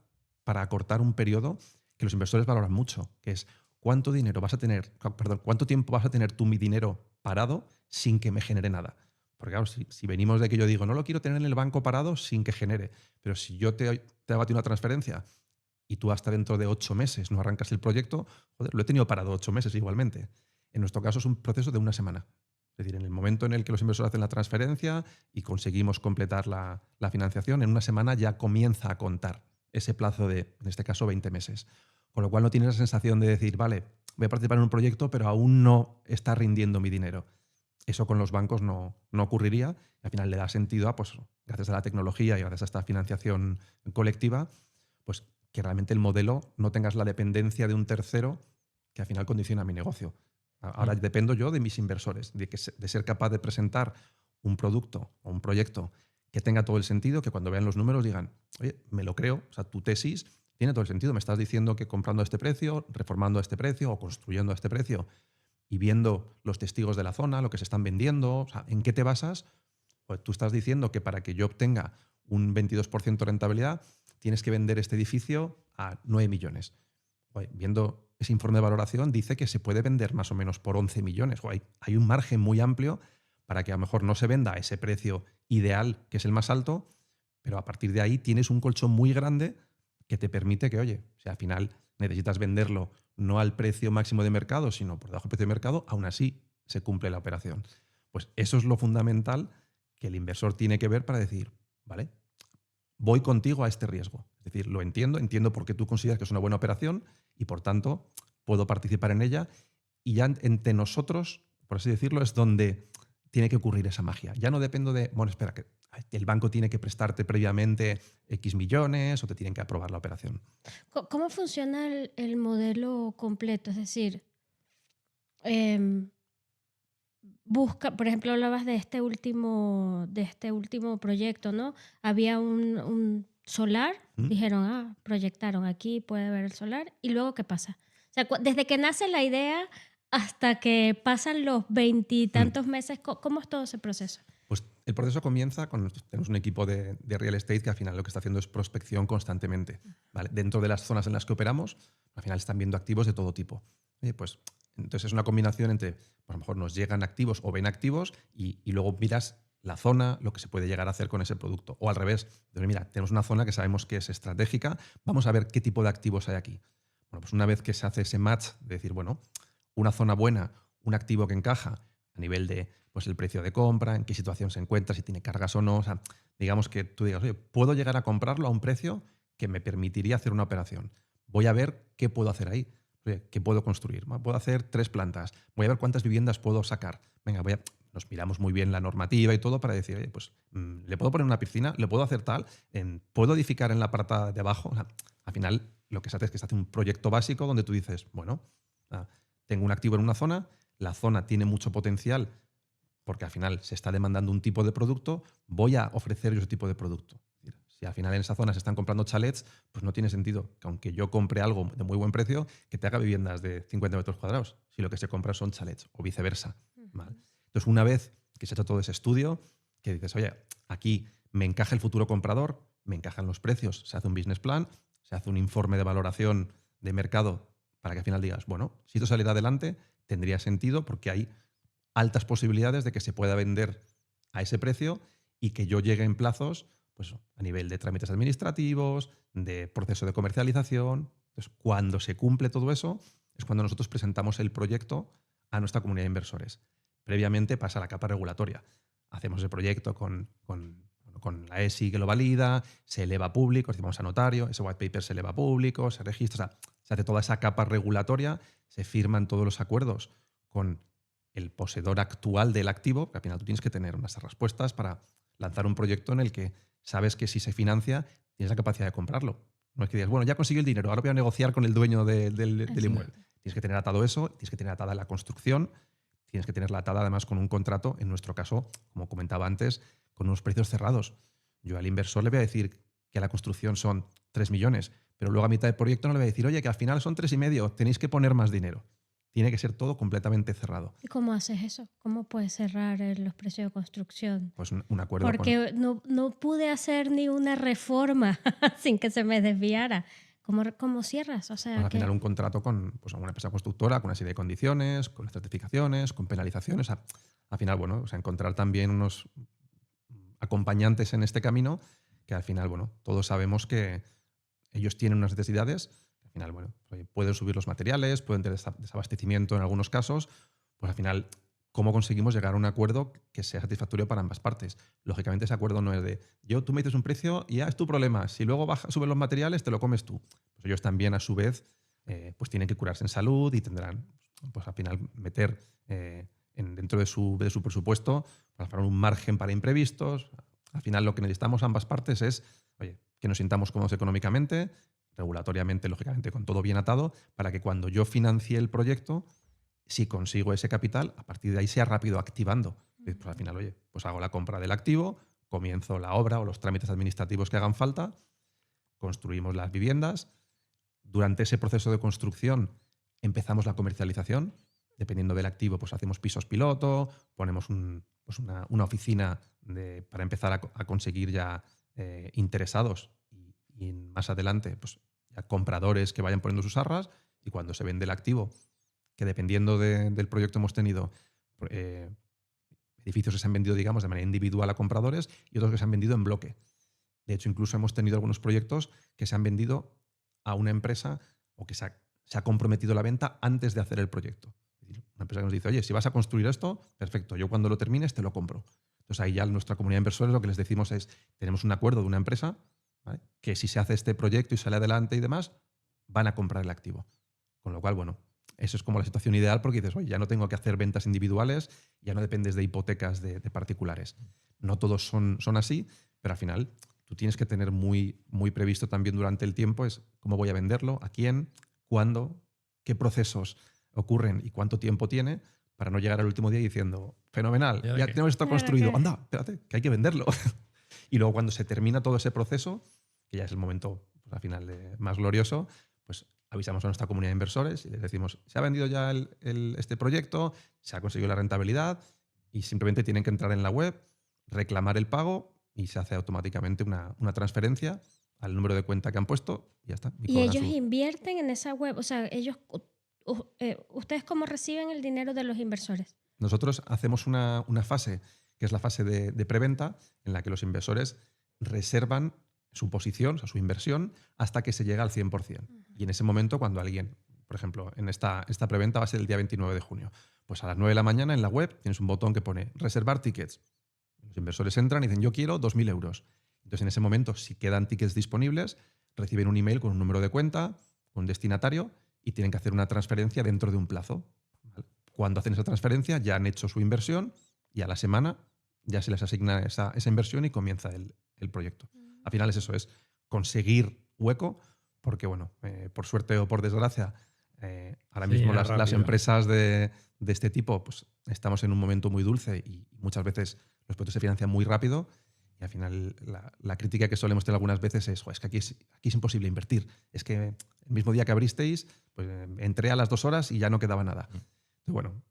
para acortar un periodo que los inversores valoran mucho, que es cuánto tiempo vas a tener tú mi dinero parado sin que me genere nada. Porque claro, si venimos de que yo digo, no lo quiero tener en el banco parado sin que genere, pero si yo te hago a ti una transferencia y tú hasta dentro de 8 meses no arrancas el proyecto, joder, lo he tenido parado 8 meses igualmente. En nuestro caso es un proceso de una semana. Es decir, en el momento en el que los inversores hacen la transferencia y conseguimos completar la financiación, en una semana ya comienza a contar ese plazo de, en este caso, 20 meses. Con lo cual no tienes la sensación de decir, vale, voy a participar en un proyecto, pero aún no está rindiendo mi dinero. Eso con los bancos no ocurriría. Al final le da sentido a, pues, gracias a la tecnología y gracias a esta financiación colectiva, pues que realmente el modelo no tengas la dependencia de un tercero que al final condiciona mi negocio. Ahora dependo yo de mis inversores, de ser capaz de presentar un producto o un proyecto que tenga todo el sentido, que cuando vean los números digan, oye, me lo creo, o sea, tu tesis tiene todo el sentido, me estás diciendo que comprando a este precio, reformando a este precio o construyendo a este precio y viendo los testigos de la zona, lo que se están vendiendo, o sea, ¿en qué te basas? Pues tú estás diciendo que para que yo obtenga un 22% de rentabilidad tienes que vender este edificio a 9 millones. Oye, viendo ese informe de valoración dice que se puede vender más o menos por 11 millones. Hay un margen muy amplio para que a lo mejor no se venda a ese precio ideal, que es el más alto, pero a partir de ahí tienes un colchón muy grande que te permite que, oye, si al final necesitas venderlo no al precio máximo de mercado, sino por debajo del precio de mercado, aún así se cumple la operación. Pues eso es lo fundamental que el inversor tiene que ver para decir, vale, voy contigo a este riesgo. Es decir, lo entiendo por qué tú consideras que es una buena operación y por tanto puedo participar en ella, y ya entre nosotros, por así decirlo, es donde tiene que ocurrir esa magia. Ya no dependo de, bueno, espera, que el banco tiene que prestarte previamente X millones o te tienen que aprobar la operación. ¿Cómo funciona el modelo completo? Es decir, por ejemplo, hablabas de este último proyecto, ¿no? Había un solar, dijeron, proyectaron, aquí puede haber el solar, y luego, ¿qué pasa? O sea, desde que nace la idea hasta que pasan los 20 y tantos meses, ¿cómo es todo ese proceso? Pues el proceso comienza tenemos un equipo de real estate que al final lo que está haciendo es prospección constantemente. ¿Vale? Dentro de las zonas en las que operamos, al final están viendo activos de todo tipo. Pues entonces es una combinación entre, pues a lo mejor nos llegan activos o ven activos y luego miras la zona, lo que se puede llegar a hacer con ese producto. O al revés, mira, tenemos una zona que sabemos que es estratégica, vamos a ver qué tipo de activos hay aquí. Bueno, pues una vez que se hace ese match de decir, bueno, una zona buena, un activo que encaja a nivel de pues el precio de compra, en qué situación se encuentra, si tiene cargas o no. O sea, digamos que tú digas, oye, puedo llegar a comprarlo a un precio que me permitiría hacer una operación. voy a ver qué puedo hacer ahí. Oye, ¿qué puedo construir? Puedo hacer 3 plantas. Voy a ver cuántas viviendas puedo sacar. Venga, nos miramos muy bien la normativa y todo para decir, oye, pues le puedo poner una piscina, le puedo hacer tal, puedo edificar en la parte de abajo. O sea, al final, lo que se hace es que se hace un proyecto básico donde tú dices, bueno, tengo un activo en una zona, la zona tiene mucho potencial porque al final se está demandando un tipo de producto, voy a ofrecer yo ese tipo de producto. Si al final en esa zona se están comprando chalets, pues no tiene sentido que aunque yo compre algo de muy buen precio, que te haga viviendas de 50 metros cuadrados, si lo que se compra son chalets o viceversa. ¿Vale? Entonces, una vez que se ha hecho todo ese estudio, que dices, oye, aquí me encaja el futuro comprador, me encajan los precios, se hace un business plan, se hace un informe de valoración de mercado para que al final digas, bueno, si esto saliera adelante, tendría sentido porque hay altas posibilidades de que se pueda vender a ese precio y que yo llegue en plazos pues, a nivel de trámites administrativos, de proceso de comercialización. Entonces, cuando se cumple todo eso, es cuando nosotros presentamos el proyecto a nuestra comunidad de inversores. Previamente pasa la capa regulatoria. Hacemos el proyecto con la ESI que lo valida, se eleva a público, decimos a notario, ese white paper se eleva a público, se registra, o sea, se hace toda esa capa regulatoria, se firman todos los acuerdos con el poseedor actual del activo, que al final tú tienes que tener unas respuestas para lanzar un proyecto en el que sabes que si se financia tienes la capacidad de comprarlo. No es que digas, bueno, ya conseguí el dinero, ahora voy a negociar con el dueño del inmueble. Tienes que tener atado eso, tienes que tener atada la construcción, tienes que tenerla atada además con un contrato, en nuestro caso, como comentaba antes, con unos precios cerrados. Yo al inversor le voy a decir que la construcción son 3 millones, pero luego a mitad del proyecto no le voy a decir, oye, que al final son 3,5, tenéis que poner más dinero. Tiene que ser todo completamente cerrado. ¿Y cómo haces eso? ¿Cómo puedes cerrar los precios de construcción? Pues un acuerdo Porque no pude hacer ni una reforma sin que se me desviara. ¿Cómo cierras? O sea, pues al final un contrato con una empresa constructora, con una serie de condiciones, con certificaciones, con penalizaciones. Al final, bueno, encontrar también unos acompañantes en este camino que al final, bueno, todos sabemos que ellos tienen unas necesidades. Al final, bueno, pueden subir los materiales, pueden tener desabastecimiento en algunos casos, pues al final, ¿cómo conseguimos llegar a un acuerdo que sea satisfactorio para ambas partes? Lógicamente ese acuerdo no es de, tú me dices un precio y ya es tu problema, si luego suben los materiales te lo comes tú. Pues ellos también a su vez pues tienen que curarse en salud y tendrán pues al final meter dentro de su presupuesto para un margen para imprevistos. Al final lo que necesitamos ambas partes es, oye, que nos sintamos cómodos económicamente, regulatoriamente, lógicamente, con todo bien atado, para que cuando yo financie el proyecto, si consigo ese capital, a partir de ahí sea rápido activando. Pues al final, oye, pues hago la compra del activo, comienzo la obra o los trámites administrativos que hagan falta, construimos las viviendas. Durante ese proceso de construcción empezamos la comercialización. Dependiendo del activo, pues hacemos pisos piloto, ponemos una oficina para empezar a conseguir ya interesados y más adelante pues ya compradores que vayan poniendo sus arras, y cuando se vende el activo, que dependiendo del proyecto hemos tenido edificios que se han vendido, digamos, de manera individual a compradores y otros que se han vendido en bloque. De hecho, incluso hemos tenido algunos proyectos que se han vendido a una empresa o que se ha comprometido la venta antes de hacer el proyecto. Es decir, una empresa que nos dice, oye, si vas a construir esto, perfecto, yo cuando lo termines te lo compro. Entonces ahí ya nuestra comunidad de inversores lo que les decimos es, tenemos un acuerdo de una empresa, ¿vale?, que si se hace este proyecto y sale adelante y demás, van a comprar el activo. Con lo cual, bueno, eso es como la situación ideal porque dices, oye, ya no tengo que hacer ventas individuales, ya no dependes de hipotecas de particulares. No todos son así, pero al final tú tienes que tener muy, muy previsto también durante el tiempo es cómo voy a venderlo, a quién, cuándo, qué procesos ocurren y cuánto tiempo tiene, para no llegar al último día diciendo, fenomenal, ya tenemos esto construido, anda, espérate, que hay que venderlo. Y luego cuando se termina todo ese proceso, que ya es el momento pues, al final más glorioso, pues avisamos a nuestra comunidad de inversores y les decimos, se ha vendido ya este proyecto, se ha conseguido la rentabilidad y simplemente tienen que entrar en la web, reclamar el pago y se hace automáticamente una transferencia al número de cuenta que han puesto y ya está. Y ellos invierten en esa web, o sea, ¿ustedes cómo reciben el dinero de los inversores? Nosotros hacemos una fase, que es la fase de preventa, en la que los inversores reservan su posición, o sea, su inversión, hasta que se llega al 100%. Y en ese momento, cuando alguien, por ejemplo, en esta preventa va a ser el día 29 de junio, pues a las 9 de la mañana en la web tienes un botón que pone reservar tickets. Los inversores entran y dicen, yo quiero 2.000 euros. Entonces, en ese momento, si quedan tickets disponibles, reciben un email con un número de cuenta, con un destinatario y tienen que hacer una transferencia dentro de un plazo. ¿Vale? Cuando hacen esa transferencia ya han hecho su inversión y a la semana ya se les asigna esa inversión y comienza el proyecto. Al final es eso, es conseguir hueco, porque bueno, por suerte o por desgracia, ahora mismo las empresas de este tipo pues, estamos en un momento muy dulce y muchas veces los proyectos se financian muy rápido y al final la crítica que solemos tener algunas veces es que aquí es imposible invertir. Es que el mismo día que abristeis, pues, entré a las 2 horas y ya no quedaba nada. Entonces, bueno,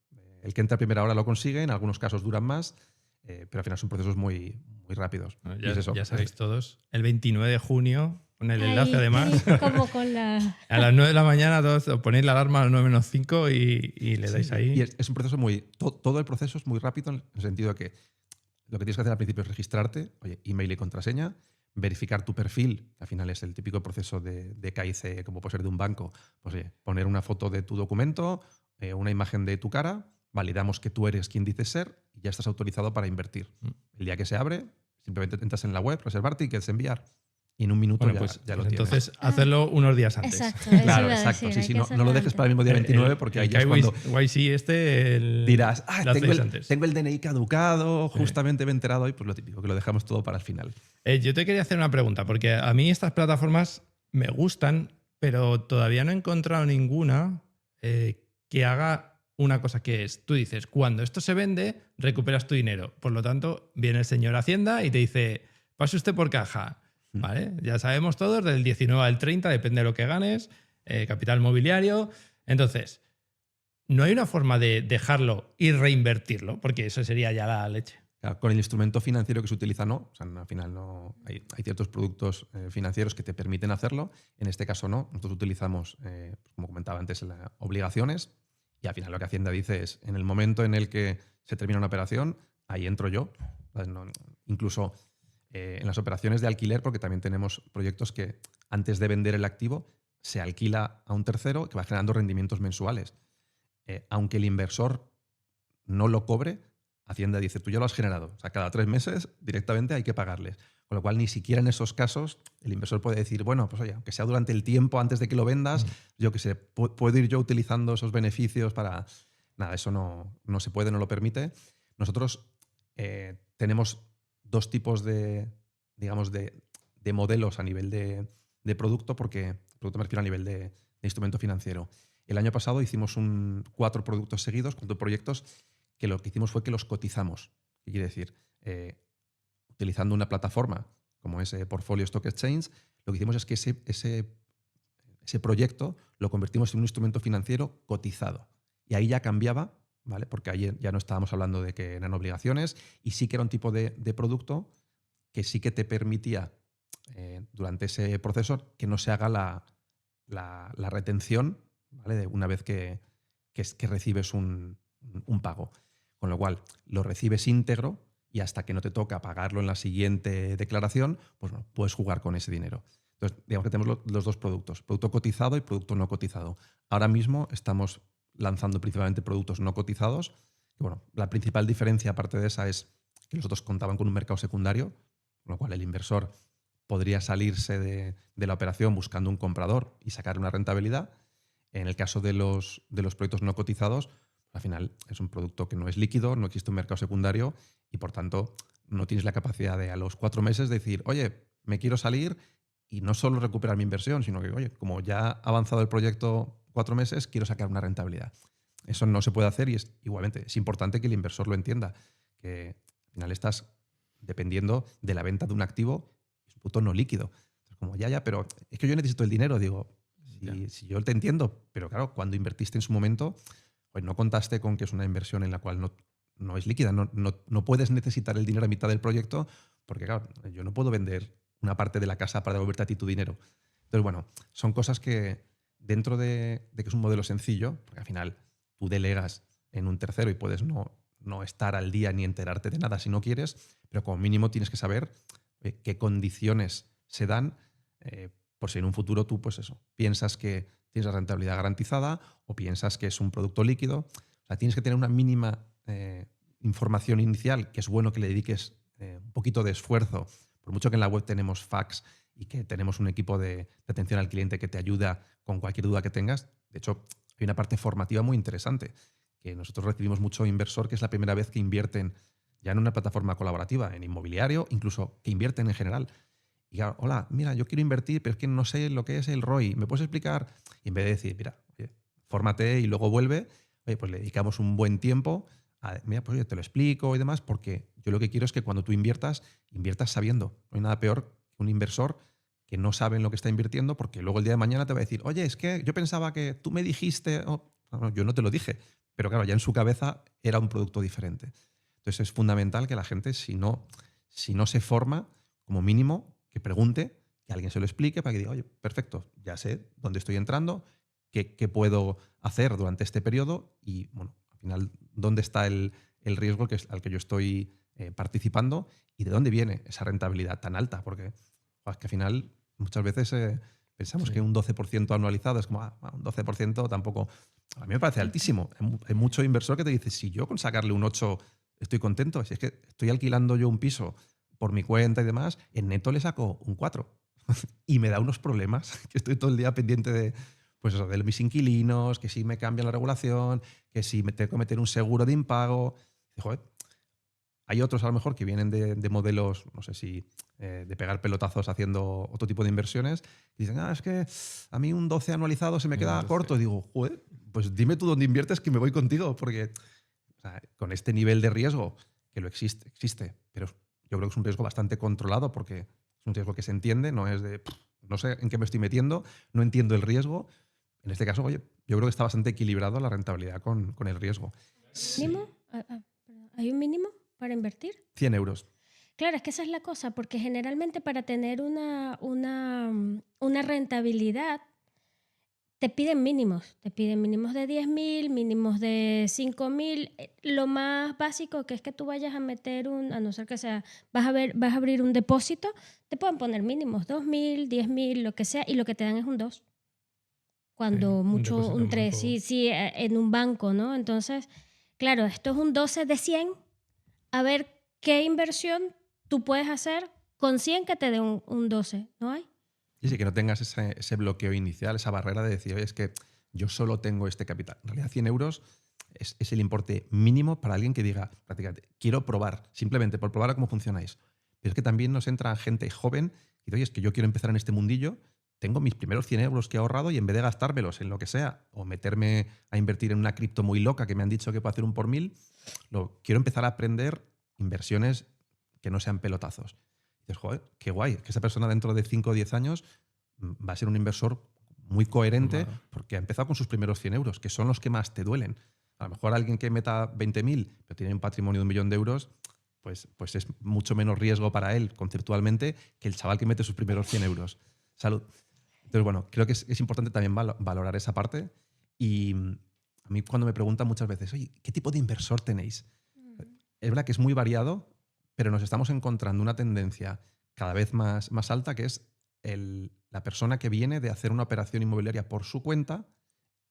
el que entra a primera hora lo consigue, en algunos casos duran más, pero al final son procesos muy, muy rápidos. Bueno, y es eso. Ya sabéis todos, el 29 de junio, con el enlace Ahí, además, como con la... a las 9 de la mañana todos ponéis la alarma a las 9 menos 5 y le dais ahí. Y es un proceso todo el proceso es muy rápido en el sentido de que lo que tienes que hacer al principio es registrarte, email y contraseña, verificar tu perfil, que al final es el típico proceso de KYC, como puede ser de un banco, pues poner una foto de tu documento, una imagen de tu cara, validamos que tú eres quien dices ser y ya estás autorizado para invertir. El día que se abre, simplemente entras en la web, reservar tickets, enviar. Y en un minuto ya lo tienes. Entonces, hacerlo unos días antes. Exacto. Claro, exacto. Sí, no lo dejes para el mismo día 29 porque ahí ya es cuando dirás, tengo el DNI caducado, justamente me he enterado hoy, pues lo típico, que lo dejamos todo para el final. Yo te quería hacer una pregunta, porque a mí estas plataformas me gustan, pero todavía no he encontrado ninguna que haga una cosa que es, tú dices, cuando esto se vende, recuperas tu dinero. Por lo tanto, viene el señor Hacienda y te dice, pase usted por caja. ¿Vale? Ya sabemos todos, del 19 al 30, depende de lo que ganes, capital mobiliario. Entonces, no hay una forma de dejarlo y reinvertirlo, porque eso sería ya la leche. Claro, con el instrumento financiero que se utiliza, no. O sea, al final no. Hay ciertos productos financieros que te permiten hacerlo. En este caso, no. Nosotros utilizamos, como comentaba antes, obligaciones. Y al final lo que Hacienda dice es, en el momento en el que se termina una operación, ahí entro yo. Incluso en las operaciones de alquiler, porque también tenemos proyectos que antes de vender el activo se alquila a un tercero que va generando rendimientos mensuales. Aunque el inversor no lo cobre, Hacienda dice, tú ya lo has generado. O sea, cada 3 meses directamente hay que pagarles. Con lo cual, ni siquiera en esos casos el inversor puede decir, bueno, pues oye, aunque sea durante el tiempo antes de que lo vendas, yo qué sé, puedo ir yo utilizando esos beneficios para... Nada, eso no se puede, no lo permite. Nosotros tenemos 2 tipos de modelos a nivel de producto, porque producto me refiero a nivel de instrumento financiero. El año pasado hicimos 4 productos seguidos, 4 proyectos, que lo que hicimos fue que los cotizamos. ¿Qué quiere decir? Utilizando una plataforma como ese Portfolio Stock Exchange, lo que hicimos es que ese proyecto lo convertimos en un instrumento financiero cotizado. Y ahí ya cambiaba, ¿vale? Porque ahí ya no estábamos hablando de que eran obligaciones y sí que era un tipo de producto que sí que te permitía durante ese proceso que no se haga la retención, ¿vale? De una vez que recibes un pago. Con lo cual lo recibes íntegro y hasta que no te toca pagarlo en la siguiente declaración, pues bueno, puedes jugar con ese dinero. Entonces, digamos que tenemos los 2 productos, producto cotizado y producto no cotizado. Ahora mismo estamos lanzando principalmente productos no cotizados. Y bueno, la principal diferencia aparte de esa es que los otros contaban con un mercado secundario, con lo cual el inversor podría salirse de la operación buscando un comprador y sacar una rentabilidad. En el caso de los proyectos no cotizados, al final es un producto que no es líquido, no existe un mercado secundario y por tanto no tienes la capacidad de a los 4 meses decir, oye, me quiero salir y no solo recuperar mi inversión, sino que, oye, como ya ha avanzado el proyecto 4 meses, quiero sacar una rentabilidad. Eso no se puede hacer y igualmente es importante que el inversor lo entienda, que al final estás dependiendo de la venta de un activo, es un producto no líquido. Entonces, como pero es que yo necesito el dinero, digo, si yo te entiendo, pero claro, cuando invertiste en su momento, pues no contaste con que es una inversión en la cual no es líquida, no puedes necesitar el dinero a mitad del proyecto, porque claro, yo no puedo vender una parte de la casa para devolverte a ti tu dinero. Entonces, bueno, son cosas que dentro de que es un modelo sencillo, porque al final tú delegas en un tercero y puedes no estar al día ni enterarte de nada si no quieres, pero como mínimo tienes que saber qué condiciones se dan por si en un futuro tú, pues eso, piensas que tienes la rentabilidad garantizada o piensas que es un producto líquido. O sea, tienes que tener una mínima información inicial, que es bueno que le dediques un poquito de esfuerzo. Por mucho que en la web tenemos facts y que tenemos un equipo de atención al cliente que te ayuda con cualquier duda que tengas. De hecho, hay una parte formativa muy interesante, que nosotros recibimos mucho inversor que es la primera vez que invierten ya en una plataforma colaborativa, en inmobiliario, incluso que invierten en general. Y claro, hola, mira, yo quiero invertir, pero es que no sé lo que es el ROI. ¿Me puedes explicar? Y en vez de decir, mira, oye, fórmate y luego vuelve, oye, pues le dedicamos un buen tiempo a, mira, pues oye, te lo explico y demás, porque yo lo que quiero es que cuando tú inviertas sabiendo. No hay nada peor que un inversor que no sabe en lo que está invirtiendo, porque luego el día de mañana te va a decir, oye, es que yo pensaba que tú me dijiste, no, yo no te lo dije, pero claro, ya en su cabeza era un producto diferente. Entonces es fundamental que la gente, si no se forma, como mínimo, que pregunte, que alguien se lo explique para que diga, oye, perfecto, ya sé dónde estoy entrando, qué puedo hacer durante este periodo y, bueno, al final, dónde está el riesgo al que yo estoy participando y de dónde viene esa rentabilidad tan alta, porque es que al final muchas veces pensamos que un 12% anualizado es como, un 12% tampoco, a mí me parece altísimo. Hay mucho inversor que te dice, si yo con sacarle un 8 estoy contento, si es que estoy alquilando yo un piso por mi cuenta y demás, en neto le saco un 4 y me da unos problemas, que estoy todo el día pendiente de, pues eso, de mis inquilinos, que si me cambian la regulación, que si me tengo que meter un seguro de impago. Y, joder, hay otros a lo mejor que vienen de modelos, no sé si de pegar pelotazos haciendo otro tipo de inversiones, y dicen, es que a mí un 12 anualizado se me queda corto. Y digo, joder, pues dime tú dónde inviertes que me voy contigo, porque o sea, con este nivel de riesgo, que lo existe, pero yo creo que es un riesgo bastante controlado porque es un riesgo que se entiende, no es de, no sé en qué me estoy metiendo, no entiendo el riesgo. En este caso, oye, yo creo que está bastante equilibrado la rentabilidad con el riesgo. ¿Mínimo? ¿Hay un mínimo para invertir? 100 euros. Claro, es que esa es la cosa, porque generalmente para tener una rentabilidad te piden mínimos de 10.000, mínimos de 5.000. Lo más básico que es que tú vayas a meter a no ser que sea, vas a abrir un depósito, te pueden poner mínimos, 2.000, 10.000, lo que sea, y lo que te dan es un 2. Cuando Sí, mucho un 3, sí, en un banco, ¿no? Entonces, claro, esto es un 12 de 100. A ver qué inversión tú puedes hacer con 100 que te dé un 12, ¿no hay? Y sí, que no tengas ese bloqueo inicial, esa barrera de decir, oye, es que yo solo tengo este capital. En realidad, 100 euros es el importe mínimo para alguien que diga, prácticamente, quiero probar, simplemente por probar a cómo funcionáis. Pero es que también nos entra gente joven y dice, oye, es que yo quiero empezar en este mundillo, tengo mis primeros 100 euros que he ahorrado y en vez de gastármelos en lo que sea o meterme a invertir en una cripto muy loca que me han dicho que puedo hacer un por 1000, quiero empezar a aprender inversiones que no sean pelotazos. Y dices, joder, qué guay, que esa persona dentro de 5 o 10 años va a ser un inversor muy coherente porque ha empezado con sus primeros 100 euros, que son los que más te duelen. A lo mejor alguien que meta 20.000, pero tiene un patrimonio de 1 millón de euros, pues es mucho menos riesgo para él conceptualmente que el chaval que mete sus primeros 100 euros. Salud. Entonces, bueno, creo que es importante también valorar esa parte. Y a mí cuando me preguntan muchas veces, oye, ¿qué tipo de inversor tenéis? Es verdad que es muy variado, pero nos estamos encontrando una tendencia cada vez más alta, que es la persona que viene de hacer una operación inmobiliaria por su cuenta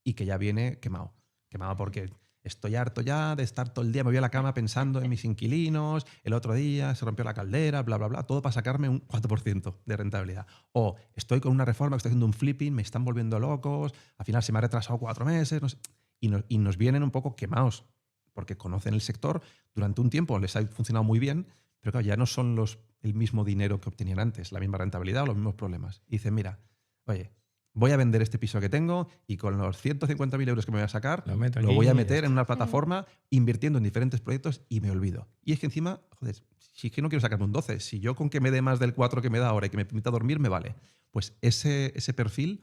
y que ya viene quemado. Quemado porque estoy harto ya de estar todo el día, me voy a la cama pensando en mis inquilinos, el otro día se rompió la caldera, bla, bla, bla, todo para sacarme un 4% de rentabilidad. O estoy con una reforma, estoy haciendo un flipping, me están volviendo locos, al final se me ha retrasado 4 meses, no sé, y nos vienen un poco quemados porque conocen el sector, durante un tiempo les ha funcionado muy bien, pero claro, ya no son el mismo dinero que obtenían antes, la misma rentabilidad o los mismos problemas. Y dicen, mira, oye, voy a vender este piso que tengo y con los 150.000 euros que me voy a sacar, lo voy a meter en una plataforma invirtiendo en diferentes proyectos y me olvido. Y es que encima, joder, si es que no quiero sacarme un 12, si yo con que me dé más del 4 que me da ahora y que me permita dormir, me vale. Pues ese perfil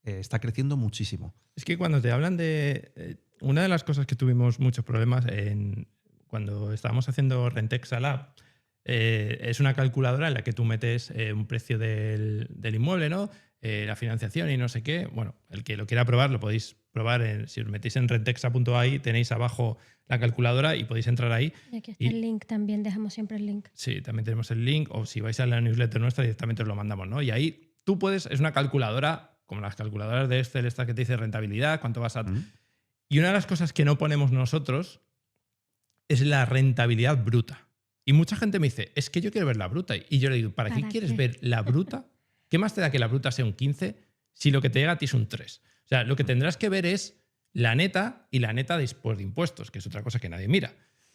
está creciendo muchísimo. Es que cuando te hablan de... una de las cosas que tuvimos muchos problemas cuando estábamos haciendo Rentexa Lab, es una calculadora en la que tú metes un precio del inmueble, ¿no? La financiación y no sé qué. Bueno, el que lo quiera probar lo podéis probar. Si os metéis en rentexa.ai tenéis abajo la calculadora y podéis entrar ahí. Y aquí está el link también, dejamos siempre el link. Sí, también tenemos el link, o si vais a la newsletter nuestra directamente os lo mandamos, ¿no? Y ahí tú es una calculadora, como las calculadoras de Excel, esta que te dice rentabilidad, cuánto vas a... Y una de las cosas que no ponemos nosotros es la rentabilidad bruta. Y mucha gente me dice, es que yo quiero ver la bruta. Y yo le digo, ¿para qué quieres ver la bruta ¿Qué más te da que la bruta sea un 15 si lo que te llega a ti es un 3? O sea, lo que tendrás que ver es la neta y la neta después de impuestos, que es otra cosa que nadie mira.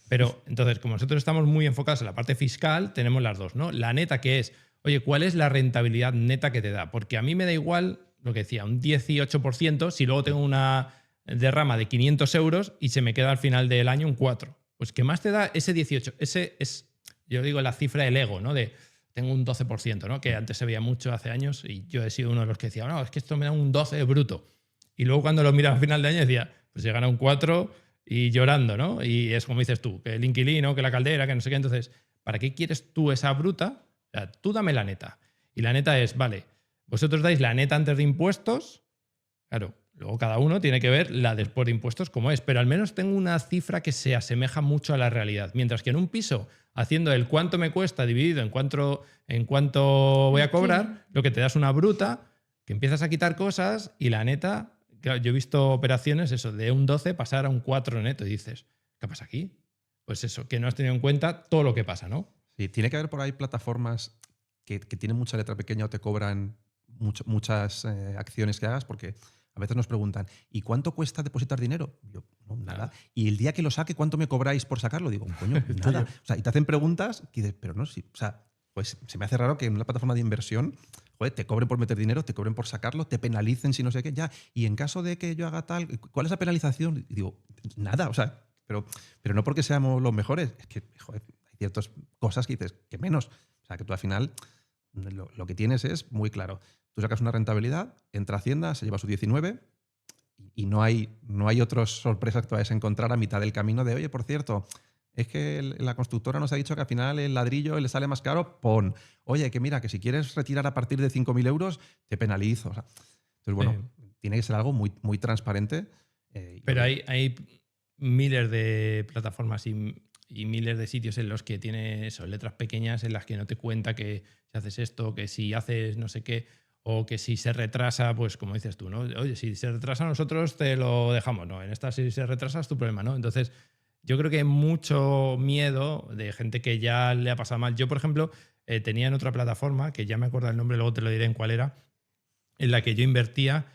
Pero entonces, como nosotros estamos muy enfocados en la parte fiscal, tenemos las dos, ¿no? La neta, que es, oye, ¿cuál es la rentabilidad neta que te da? Porque a mí me da igual, lo que decía, un 18% si luego tengo una derrama de 500 euros y se me queda al final del año un 4. Pues ¿qué más te da ese 18? Ese es, yo digo, la cifra del ego, ¿no? De tengo un 12%, ¿no? Que antes se veía mucho hace años y yo he sido uno de los que decía, no, es que esto me da un 12 bruto. Y luego cuando lo miraba a final de año decía, pues llegan a un 4 y llorando, ¿no? Y es como dices tú, que el inquilino, que la caldera, que no sé qué. Entonces, ¿para qué quieres tú esa bruta? O sea, tú dame la neta. Y la neta es, vale, vosotros dais la neta antes de impuestos, claro, luego cada uno tiene que ver la después de impuestos como es, pero al menos tengo una cifra que se asemeja mucho a la realidad. Mientras que en un piso, haciendo el cuánto me cuesta dividido en cuánto voy a cobrar, lo que te das una bruta, que empiezas a quitar cosas y la neta, claro, yo he visto operaciones, eso, de un 12 pasar a un 4 neto y dices, ¿qué pasa aquí? Pues eso, que no has tenido en cuenta todo lo que pasa, ¿no? Sí, tiene que haber por ahí plataformas que tienen mucha letra pequeña o te cobran muchas acciones que hagas, porque a veces nos preguntan, ¿y cuánto cuesta depositar dinero? Yo, no, nada. Y el día que lo saque, ¿cuánto me cobráis por sacarlo? Digo, coño, nada. O sea, y te hacen preguntas que dices, pero no, sí. O sea, pues se me hace raro que en una plataforma de inversión, joder, te cobren por meter dinero, te cobren por sacarlo, te penalicen si no sé qué, ya. Y en caso de que yo haga tal, ¿cuál es la penalización? Y digo, nada, o sea, pero no porque seamos los mejores, es que, joder, hay ciertas cosas que dices, que menos. O sea, que tú al final lo que tienes es muy claro. Tú sacas una rentabilidad, entra Hacienda, se lleva su 19 y no hay otras sorpresas que te vayas a encontrar a mitad del camino de, oye, por cierto, es que la constructora nos ha dicho que al final el ladrillo le sale más caro, pon. Oye, que mira, que si quieres retirar a partir de 5.000 euros, te penalizo. O sea, entonces, bueno, tiene que ser algo muy, muy transparente. Pero hay miles de plataformas y miles de sitios en los que tiene eso, letras pequeñas en las que no te cuenta que si haces esto, que si haces no sé qué, o que si se retrasa, pues como dices tú, ¿no? Oye, si se retrasa nosotros te lo dejamos, ¿no? En esta si se retrasa es tu problema, ¿no? Entonces, yo creo que hay mucho miedo de gente que ya le ha pasado mal. Yo, por ejemplo, tenía en otra plataforma, que ya me acuerdo el nombre, luego te lo diré en cuál era, en la que yo invertía,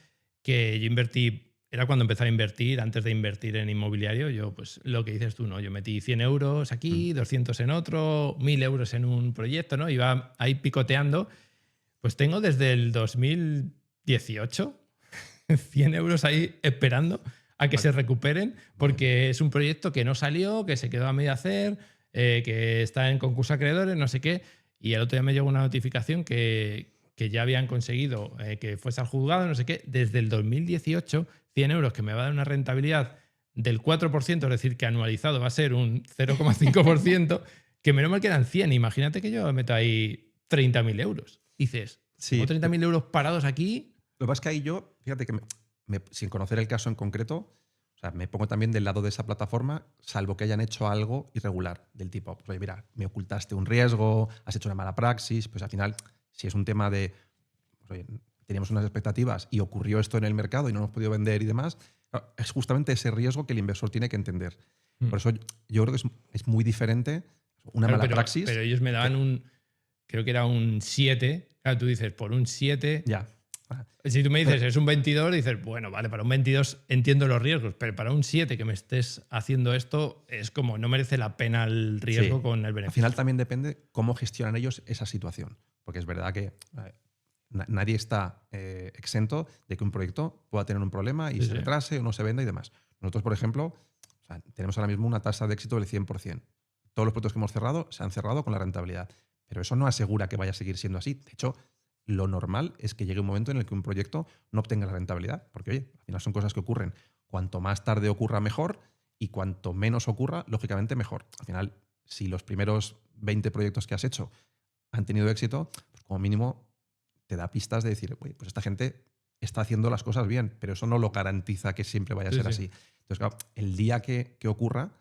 era cuando empezaba a invertir, antes de invertir en inmobiliario, yo, pues lo que dices tú, ¿no? Yo metí 100 euros aquí, 200 en otro, 1.000 euros en un proyecto, ¿no? Iba ahí picoteando. Pues tengo desde el 2018 100 euros ahí esperando a que se recuperen, porque es un proyecto que no salió, que se quedó a medio hacer, que está en concurso de acreedores, no sé qué, y el otro día me llegó una notificación que ya habían conseguido que fuese al juzgado, no sé qué, desde el 2018, 100 euros que me va a dar una rentabilidad del 4%, es decir, que anualizado va a ser un 0,5%, que menos mal quedan 100. Imagínate que yo meto ahí 30.000 euros. Dices, sí, tengo 30.000 euros parados aquí. Lo que pasa es que ahí yo, fíjate que sin conocer el caso en concreto, o sea, me pongo también del lado de esa plataforma, salvo que hayan hecho algo irregular, del tipo, pues, oye, mira, me ocultaste un riesgo, has hecho una mala praxis, pues al final, si es un tema de, pues, oye, teníamos unas expectativas y ocurrió esto en el mercado y no hemos podido vender y demás, es justamente ese riesgo que el inversor tiene que entender. Por eso yo creo que es muy diferente una mala praxis. Pero ellos me daban creo que era un 7. Claro, tú dices, por un 7. Ya. Si tú me dices, es un 22, dices, bueno, vale, para un 22 entiendo los riesgos, pero para un 7 que me estés haciendo esto, es como no merece la pena el riesgo con el beneficio. Al final también depende cómo gestionan ellos esa situación. Porque es verdad que nadie está exento de que un proyecto pueda tener un problema y se retrase o no se venda y demás. Nosotros, por ejemplo, tenemos ahora mismo una tasa de éxito del 100%. Todos los proyectos que hemos cerrado se han cerrado con la rentabilidad. Pero eso no asegura que vaya a seguir siendo así. De hecho, lo normal es que llegue un momento en el que un proyecto no obtenga la rentabilidad. Porque, oye, al final son cosas que ocurren. Cuanto más tarde ocurra, mejor. Y cuanto menos ocurra, lógicamente, mejor. Al final, si los primeros 20 proyectos que has hecho han tenido éxito, pues como mínimo te da pistas de decir, oye, pues esta gente está haciendo las cosas bien, pero eso no lo garantiza que siempre vaya a ser así. Entonces, claro, el día que ocurra,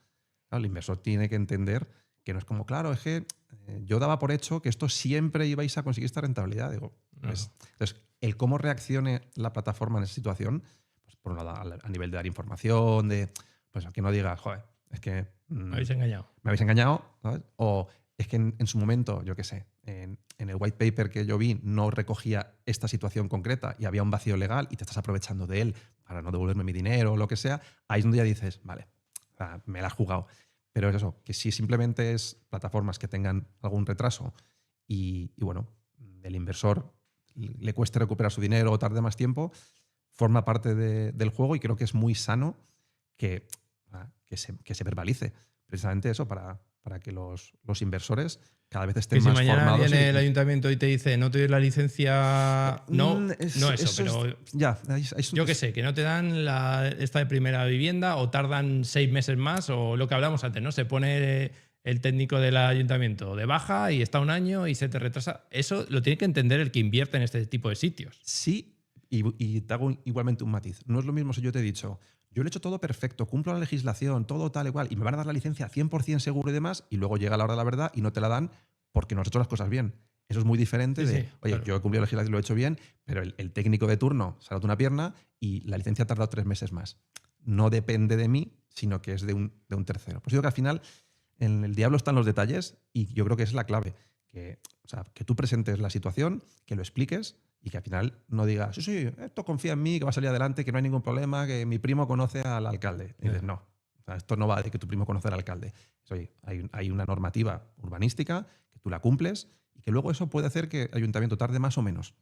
claro, el inversor tiene que entender que no es como, claro, es que yo daba por hecho que esto siempre ibais a conseguir esta rentabilidad. Digo, pues, entonces, el cómo reaccione la plataforma en esa situación, pues por un lado, a nivel de dar información, de pues a que no diga, joder, es que me habéis engañado. Me habéis engañado, ¿sabes? O es que en su momento, yo qué sé, en el white paper que yo vi no recogía esta situación concreta y había un vacío legal y te estás aprovechando de él para no devolverme mi dinero o lo que sea, ahí es donde ya dices, vale, me la has jugado. Pero es eso, que si simplemente es plataformas que tengan algún retraso y bueno, el inversor le cueste recuperar su dinero o tarde más tiempo, forma parte del juego y creo que es muy sano que se verbalice. Precisamente eso, para que los inversores cada vez estén Que si más mañana formados. viene el ayuntamiento y te dice no te doy la licencia, no eso, pero ya, yo qué sé, que no te dan esta de primera vivienda o tardan 6 meses más o lo que hablamos antes, ¿no? Se pone el técnico del ayuntamiento de baja y está un año y se te retrasa. Eso lo tiene que entender el que invierte en este tipo de sitios. Sí, y te hago igualmente un matiz. No es lo mismo si yo te he dicho, yo lo he hecho todo perfecto, cumplo la legislación, todo tal igual, y me van a dar la licencia 100% seguro y demás, y luego llega la hora de la verdad y no te la dan porque no has hecho las cosas bien. Eso es muy diferente de, oye, claro, yo he cumplido la legislación y lo he hecho bien, pero el técnico de turno se ha roto una pierna y la licencia ha tardado 3 meses más. No depende de mí, sino que es de un tercero. Pues digo que al final en el diablo están los detalles y yo creo que esa es la clave. O sea, que tú presentes la situación, que lo expliques y que al final no digas, sí, esto confía en mí, que va a salir adelante, que no hay ningún problema, que mi primo conoce al alcalde. Y dices, no, o sea, esto no va de que tu primo conoce al alcalde. Oye, hay una normativa urbanística que tú la cumples y que luego eso puede hacer que el ayuntamiento tarde más o menos.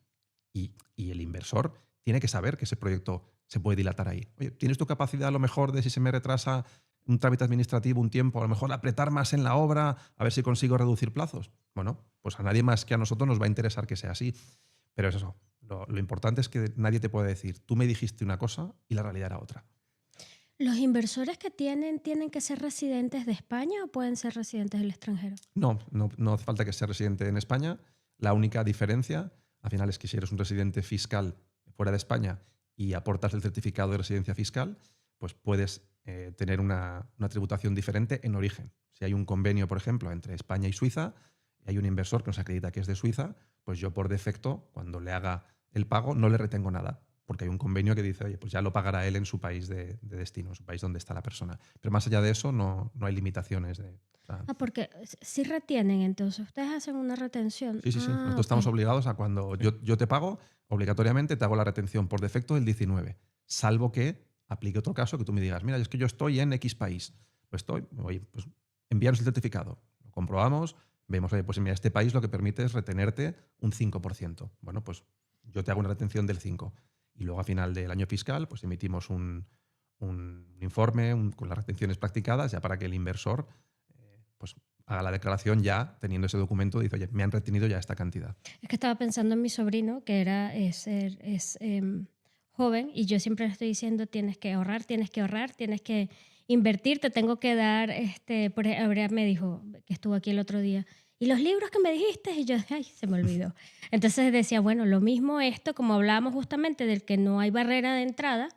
Y el inversor tiene que saber que ese proyecto se puede dilatar ahí. Oye, ¿tienes tu capacidad a lo mejor de si se me retrasa un trámite administrativo un tiempo, a lo mejor apretar más en la obra, a ver si consigo reducir plazos? Bueno, pues a nadie más que a nosotros nos va a interesar que sea así. Pero es eso, lo importante es que nadie te puede decir, tú me dijiste una cosa y la realidad era otra. ¿Los inversores que tienen que ser residentes de España o pueden ser residentes del extranjero? No hace falta que sea residente en España. La única diferencia, al final, es que si eres un residente fiscal fuera de España y aportas el certificado de residencia fiscal, pues puedes tener una tributación diferente en origen. Si hay un convenio, por ejemplo, entre España y Suiza, y hay un inversor que nos acredita que es de Suiza, pues yo por defecto, cuando le haga el pago, no le retengo nada, porque hay un convenio que dice, oye, pues ya lo pagará él en su país de destino, en su país donde está la persona. Pero más allá de eso, no hay limitaciones. Porque sí retienen, entonces ustedes hacen una retención. Sí. Nosotros estamos obligados a cuando yo te pago, obligatoriamente te hago la retención por defecto del 19, salvo que aplique otro caso que tú me digas, mira, es que yo estoy en X país. Pues envíanos el certificado, lo comprobamos, vemos, oye, pues mira, este país lo que permite es retenerte un 5%. Bueno, pues yo te hago una retención del 5%. Y luego a final del año fiscal pues emitimos un informe con las retenciones practicadas ya para que el inversor pues haga la declaración ya teniendo ese documento y dice, oye, me han retenido ya esta cantidad. Es que estaba pensando en mi sobrino que es joven y yo siempre le estoy diciendo tienes que ahorrar, tienes que invertir, te tengo que dar, por ejemplo, me dijo que estuvo aquí el otro día, y los libros que me dijiste, y yo, ay, se me olvidó. Entonces decía, bueno, lo mismo esto, como hablábamos justamente del que no hay barrera de entrada,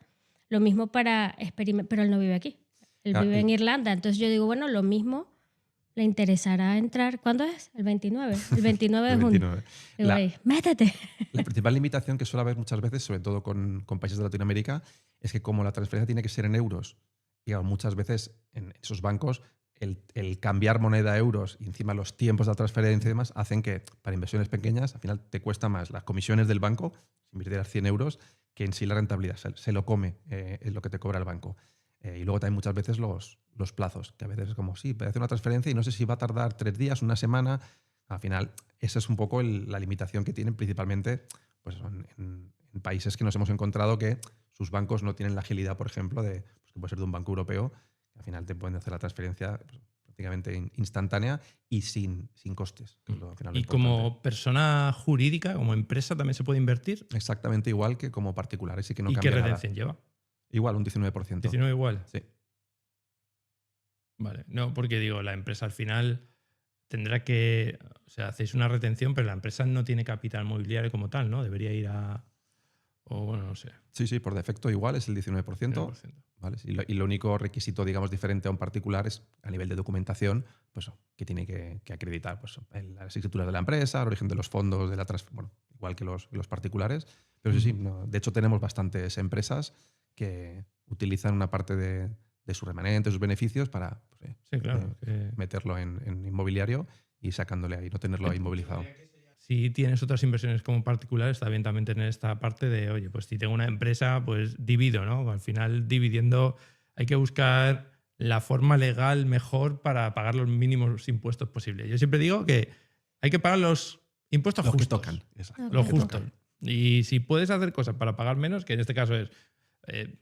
lo mismo para experimentar, pero él no vive aquí, él vive en Irlanda, entonces yo digo, bueno, lo mismo le interesará entrar, ¿cuándo es? El 29, el 29 de junio. Digo, métete. La principal limitación que suele haber muchas veces, sobre todo con países de Latinoamérica, es que como la transferencia tiene que ser en euros, y muchas veces en esos bancos el cambiar moneda a euros y encima los tiempos de la transferencia y demás hacen que para inversiones pequeñas al final te cuesta más las comisiones del banco, si invirtieras 100 euros, que en sí la rentabilidad. Se lo come, es lo que te cobra el banco. Y luego también muchas veces los plazos, que a veces es como, sí, voy a hacer una transferencia y no sé si va a tardar 3 días, una semana. Al final, esa es un poco la limitación que tienen principalmente pues, en países que nos hemos encontrado que sus bancos no tienen la agilidad, por ejemplo, que puede ser de un banco europeo, que al final te pueden hacer la transferencia pues, prácticamente instantánea y sin costes. ¿Y como persona jurídica, como empresa, también se puede invertir? Exactamente igual que como particular. Así que no ¿Y cambia qué retención nada. lleva? Igual, un 19%. ¿19 igual? Sí. Vale, no, porque digo, la empresa al final tendrá que, o sea, hacéis una retención, pero la empresa no tiene capital mobiliario como tal, ¿no? Debería ir a, o bueno, no sé. Sí, por defecto igual es el 19%. 19%. ¿Vale? Y lo único requisito, digamos, diferente a un particular es a nivel de documentación, pues que tiene que acreditar pues, las escrituras de la empresa, el origen de los fondos, de la bueno, igual que los particulares. Pero sí, no, de hecho tenemos bastantes empresas que utilizan una parte de sus remanentes, sus beneficios para pues, sí, claro, meterlo en inmobiliario y sacándole ahí, no tenerlo ahí inmovilizado. Si tienes otras inversiones como particular, está bien también tener esta parte de, oye, pues si tengo una empresa, pues divido, ¿no? Al final, dividiendo, hay que buscar la forma legal mejor para pagar los mínimos impuestos posibles. Yo siempre digo que hay que pagar los impuestos Los que justos. tocan. Exacto. Los Los que justos. tocan. Y si puedes hacer cosas para pagar menos, que en este caso es,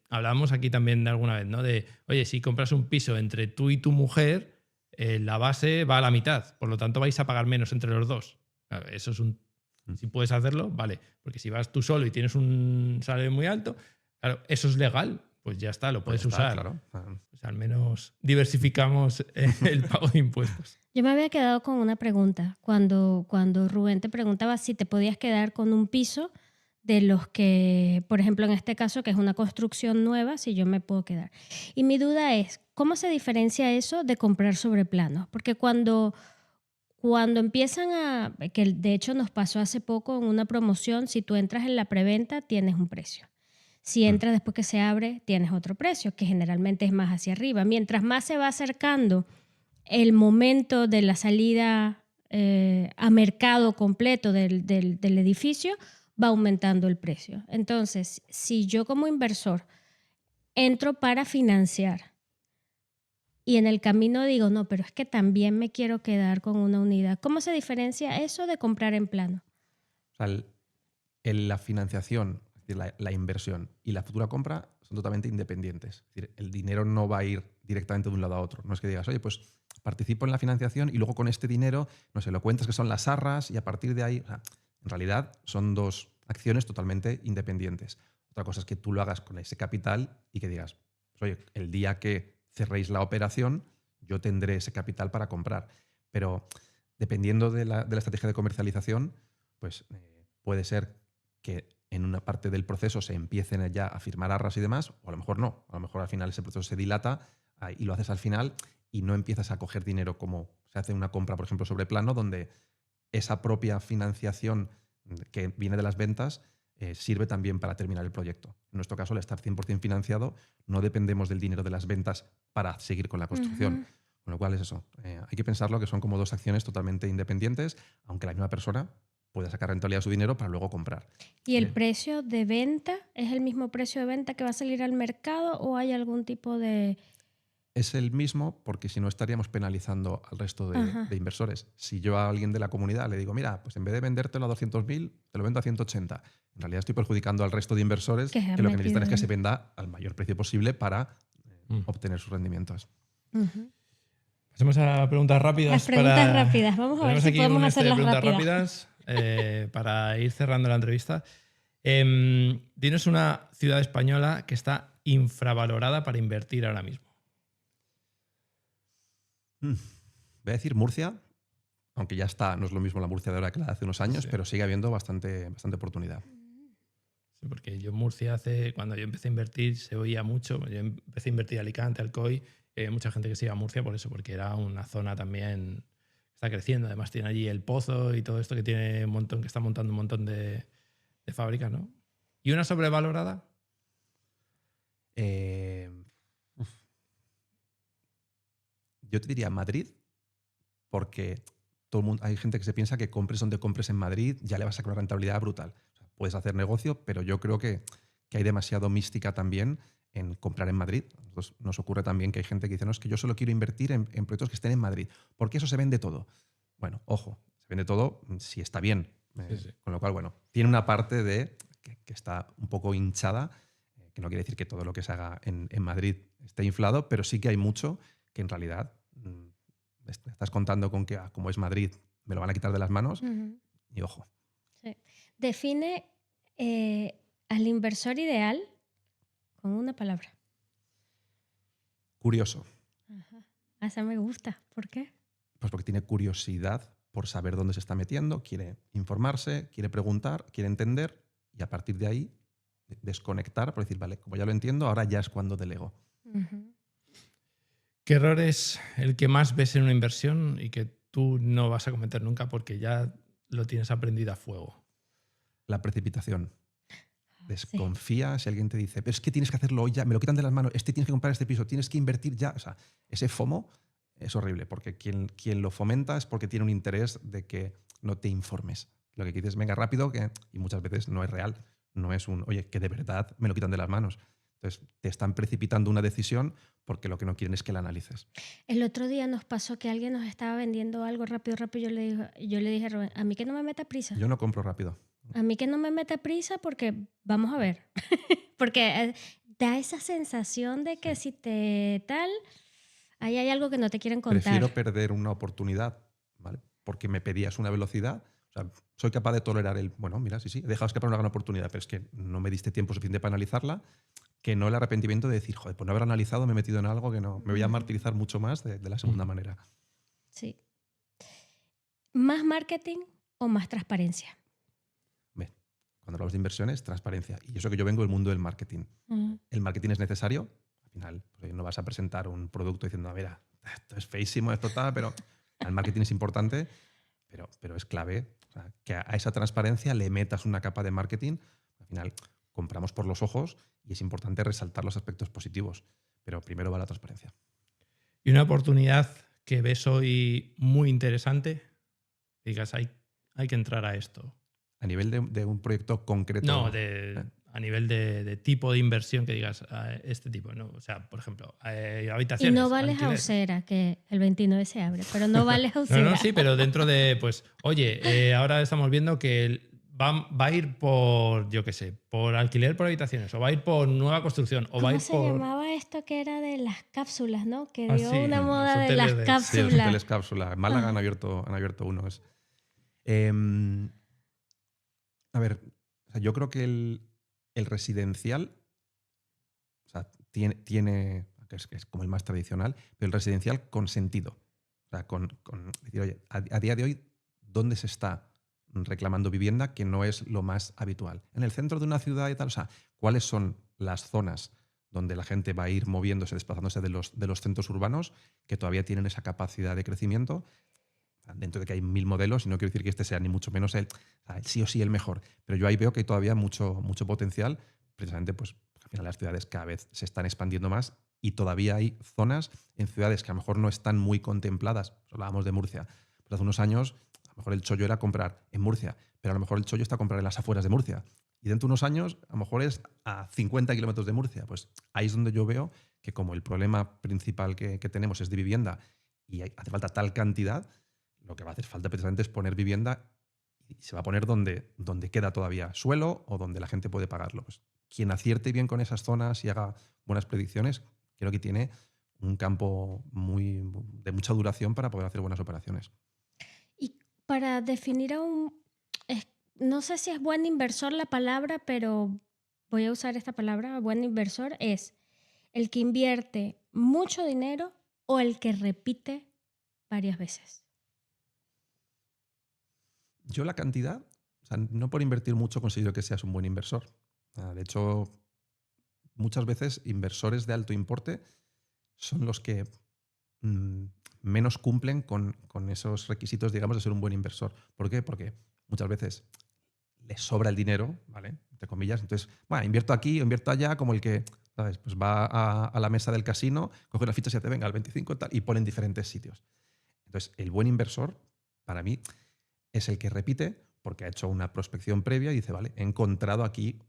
hablábamos aquí también de alguna vez, ¿no? De, oye, si compras un piso entre tú y tu mujer, la base va a la mitad, por lo tanto vais a pagar menos entre los dos. Claro, eso es un... Si puedes hacerlo, vale. Porque si vas tú solo y tienes un salario muy alto, claro, eso es legal, pues ya está, lo puedes Pues está, usar. claro. Pues al menos diversificamos el pago de impuestos. Yo me había quedado con una pregunta cuando Rubén te preguntaba si te podías quedar con un piso de los que, por ejemplo, en este caso, que es una construcción nueva, si yo me puedo quedar. Y mi duda es, ¿cómo se diferencia eso de comprar sobre planos? Porque cuando empiezan que de hecho nos pasó hace poco en una promoción, si tú entras en la preventa, tienes un precio. Si entras después que se abre, tienes otro precio, que generalmente es más hacia arriba. Mientras más se va acercando el momento de la salida a mercado completo del edificio, va aumentando el precio. Entonces, si yo como inversor entro para financiar y en el camino digo, no, pero es que también me quiero quedar con una unidad, ¿cómo se diferencia eso de comprar en plano? O sea, la financiación, es decir, la inversión y la futura compra son totalmente independientes. Es decir, el dinero no va a ir directamente de un lado a otro. No es que digas, oye, pues participo en la financiación y luego con este dinero, no sé, lo cuentas que son las arras y a partir de ahí... O sea, en realidad son dos acciones totalmente independientes. Otra cosa es que tú lo hagas con ese capital y que digas, pues, oye, el día que cerréis la operación, yo tendré ese capital para comprar. Pero dependiendo de la estrategia de comercialización, pues puede ser que en una parte del proceso se empiecen ya a firmar arras y demás, o a lo mejor no. A lo mejor al final ese proceso se dilata y lo haces al final y no empiezas a coger dinero como se hace una compra, por ejemplo, sobre plano, donde esa propia financiación que viene de las ventas sirve también para terminar el proyecto. En nuestro caso, al estar 100% financiado, no dependemos del dinero de las ventas para seguir con la construcción. Con lo cual es eso. Hay que pensarlo que son como dos acciones totalmente independientes, aunque la misma persona pueda sacar rentabilidad de su dinero para luego comprar. ¿Y el precio de venta es el mismo precio de venta que va a salir al mercado o hay algún tipo de...? Es el mismo porque si no estaríamos penalizando al resto de inversores. Si yo a alguien de la comunidad le digo, mira, pues en vez de vendértelo a 200.000, te lo vendo a 180. En realidad estoy perjudicando al resto de inversores que lo que necesitan es que se venda al mayor precio posible para obtener sus rendimientos. Pasemos a preguntas rápidas. Las preguntas rápidas. Vamos a ver si podemos hacerlas rápidas. Para ir cerrando la entrevista. Dinos una ciudad española que está infravalorada para invertir ahora mismo. Voy a decir Murcia, aunque ya está, no es lo mismo la Murcia de ahora que la de hace unos años, pero sigue habiendo bastante oportunidad. Sí, porque yo en Murcia, cuando yo empecé a invertir, se oía mucho. Yo empecé a invertir Alicante, Alcoy, mucha gente que se iba a Murcia por eso, porque era una zona también que está creciendo. Además tiene allí el Pozo y todo esto que tiene un montón, que está montando un montón de fábricas, ¿no? ¿Y una sobrevalorada? Yo te diría Madrid, porque todo el mundo, hay gente que se piensa que compres donde compres en Madrid ya le vas a sacar una rentabilidad brutal. O sea, puedes hacer negocio, pero yo creo que hay demasiado mística también en comprar en Madrid. Nos ocurre también que hay gente que dice, no, es que yo solo quiero invertir en proyectos que estén en Madrid, porque eso se vende todo. Bueno, ojo, se vende todo si está bien. Sí. Con lo cual, bueno, tiene una parte de que está un poco hinchada, que no quiere decir que todo lo que se haga en Madrid esté inflado, pero sí que hay mucho que en realidad estás contando con que como es Madrid me lo van a quitar de las manos y ojo. Sí. Define al inversor ideal con una palabra. Curioso. Esa me gusta. ¿Por qué? Pues porque tiene curiosidad por saber dónde se está metiendo, quiere informarse, quiere preguntar, quiere entender y a partir de ahí desconectar por decir, vale, como ya lo entiendo, ahora ya es cuando delego. ¿Qué error es el que más ves en una inversión y que tú no vas a cometer nunca porque ya lo tienes aprendido a fuego? La precipitación. Desconfía si alguien te dice, pero es que tienes que hacerlo hoy ya, me lo quitan de las manos, tienes que comprar este piso, tienes que invertir ya. O sea, ese FOMO es horrible, porque quien lo fomenta es porque tiene un interés de que no te informes. Lo que quieres es venga rápido, y muchas veces no es real. No es oye, que de verdad me lo quitan de las manos. Entonces, te están precipitando una decisión porque lo que no quieren es que la analices. El otro día nos pasó que alguien nos estaba vendiendo algo rápido. Yo le dije a Rubén, a mí que no me meta prisa. Yo no compro rápido. A mí que no me meta prisa porque vamos a ver. Porque da esa sensación de que si te tal, ahí hay algo que no te quieren contar. Prefiero perder una oportunidad, ¿vale? Porque me pedías una velocidad. O sea, soy capaz de tolerar bueno, mira, sí, he dejado escapar una gran oportunidad, pero es que no me diste tiempo suficiente para analizarla, que no el arrepentimiento de decir, joder, por no haber analizado me he metido en algo que no, me voy a martirizar mucho más de la segunda manera. Sí. ¿Más marketing o más transparencia? Bien, cuando hablamos de inversiones, transparencia. Y eso que yo vengo del mundo del marketing. El marketing es necesario. Al final, pues, no vas a presentar un producto diciendo, mira, esto es feísimo, esto tal, pero el marketing es importante, pero es clave. O sea, que a esa transparencia le metas una capa de marketing. Al final, compramos por los ojos y es importante resaltar los aspectos positivos. Pero primero va la transparencia. Y una oportunidad que ves hoy muy interesante, digas, hay que entrar a esto. A nivel de un proyecto concreto. No, a nivel de tipo de inversión que digas, este tipo, ¿no? O sea, por ejemplo, habitaciones. Y no vales a Ausera, que el 29 se abre, pero no vales a Ausera. No, sí, pero dentro de, pues, oye, ahora estamos viendo que va a ir por, yo qué sé, por alquiler por habitaciones, o va a ir por nueva construcción, o va a ir ¿Cómo se llamaba esto que era de las cápsulas, no? Que dio sí, una moda de las Sí, los cápsulas. hoteles cápsula. En Málaga han abierto uno. A ver, o sea, yo creo que el residencial, o sea, tiene que es como el más tradicional, pero el residencial con sentido. O sea, decir, oye, a día de hoy, ¿dónde se está reclamando vivienda que no es lo más habitual? En el centro de una ciudad y tal, o sea, ¿cuáles son las zonas donde la gente va a ir moviéndose, desplazándose de los centros urbanos que todavía tienen esa capacidad de crecimiento? Dentro de que hay 1000 modelos, y no quiero decir que este sea ni mucho menos el sí o sí el mejor, pero yo ahí veo que hay todavía mucho potencial, precisamente pues al final las ciudades cada vez se están expandiendo más y todavía hay zonas en ciudades que a lo mejor no están muy contempladas. Hablábamos de Murcia, pues hace unos años a lo mejor el chollo era comprar en Murcia, pero a lo mejor el chollo está comprar en las afueras de Murcia. Y dentro de unos años a lo mejor es a 50 kilómetros de Murcia. Pues ahí es donde yo veo que como el problema principal que tenemos es de vivienda y hace falta tal cantidad, lo que va a hacer falta precisamente es poner vivienda y se va a poner donde queda todavía suelo o donde la gente puede pagarlo. Pues quien acierte bien con esas zonas y haga buenas predicciones, creo que tiene un campo de mucha duración para poder hacer buenas operaciones. Y para definir no sé si es buen inversor la palabra, pero voy a usar esta palabra, buen inversor es el que invierte mucho dinero o el que repite varias veces. Yo la cantidad, o sea, no por invertir mucho considero que seas un buen inversor. De hecho, muchas veces inversores de alto importe son los que menos cumplen con esos requisitos, digamos, de ser un buen inversor. ¿Por qué? Porque muchas veces les sobra el dinero, ¿vale? Entre comillas. Entonces, bueno, invierto aquí o invierto allá, como el que, ¿sabes? Pues va a la mesa del casino, coge las fichas y te venga al 25 tal, y pone en diferentes sitios. Entonces, el buen inversor, para mí, es el que repite porque ha hecho una prospección previa y dice, vale, he encontrado aquí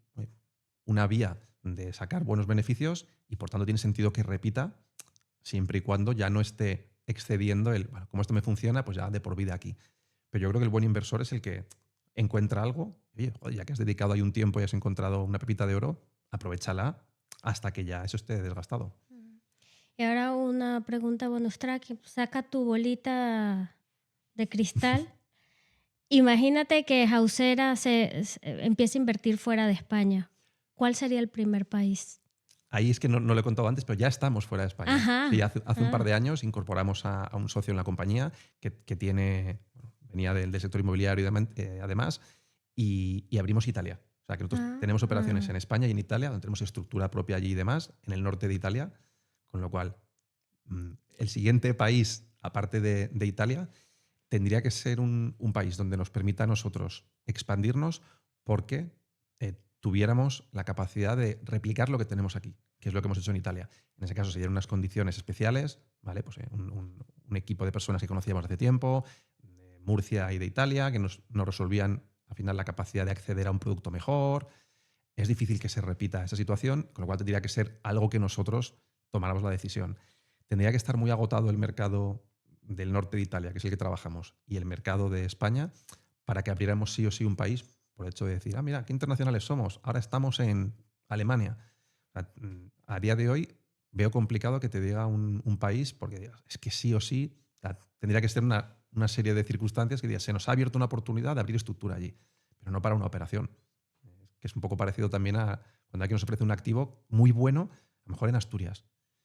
una vía de sacar buenos beneficios y por tanto tiene sentido que repita siempre y cuando ya no esté excediendo bueno, como esto me funciona, pues ya de por vida aquí. Pero yo creo que el buen inversor es el que encuentra algo, oye, joder, ya que has dedicado ahí un tiempo y has encontrado una pepita de oro, aprovéchala hasta que ya eso esté desgastado. Y ahora una pregunta bonus track, saca tu bolita de cristal. Imagínate que Hausera empieza a invertir fuera de España. ¿Cuál sería el primer país? Ahí es que no lo he contado antes, pero ya estamos fuera de España. Ajá. Sí, hace un par de años incorporamos a un socio en la compañía que venía del sector inmobiliario además, y abrimos Italia. O sea, que nosotros tenemos operaciones en España y en Italia, donde tenemos estructura propia allí y demás, en el norte de Italia, con lo cual el siguiente país, aparte de Italia, tendría que ser un país donde nos permita a nosotros expandirnos porque tuviéramos la capacidad de replicar lo que tenemos aquí, que es lo que hemos hecho en Italia. En ese caso serían unas condiciones especiales, ¿vale? Pues un equipo de personas que conocíamos hace tiempo, de Murcia y de Italia, que nos resolvían al final la capacidad de acceder a un producto mejor. Es difícil que se repita esa situación, con lo cual tendría que ser algo que nosotros tomáramos la decisión. Tendría que estar muy agotado el mercado del norte de Italia, que es el que trabajamos, y el mercado de España, para que abriéramos sí o sí un país, por el hecho de decir, mira, qué internacionales somos, ahora estamos en Alemania. A día de hoy veo complicado que te diga un país, porque digas, es que sí o sí, tendría que ser una serie de circunstancias que digas, se nos ha abierto una oportunidad de abrir estructura allí, pero no para una operación. Que es un poco parecido también a cuando alguien nos ofrece un activo muy bueno, a lo mejor en Asturias.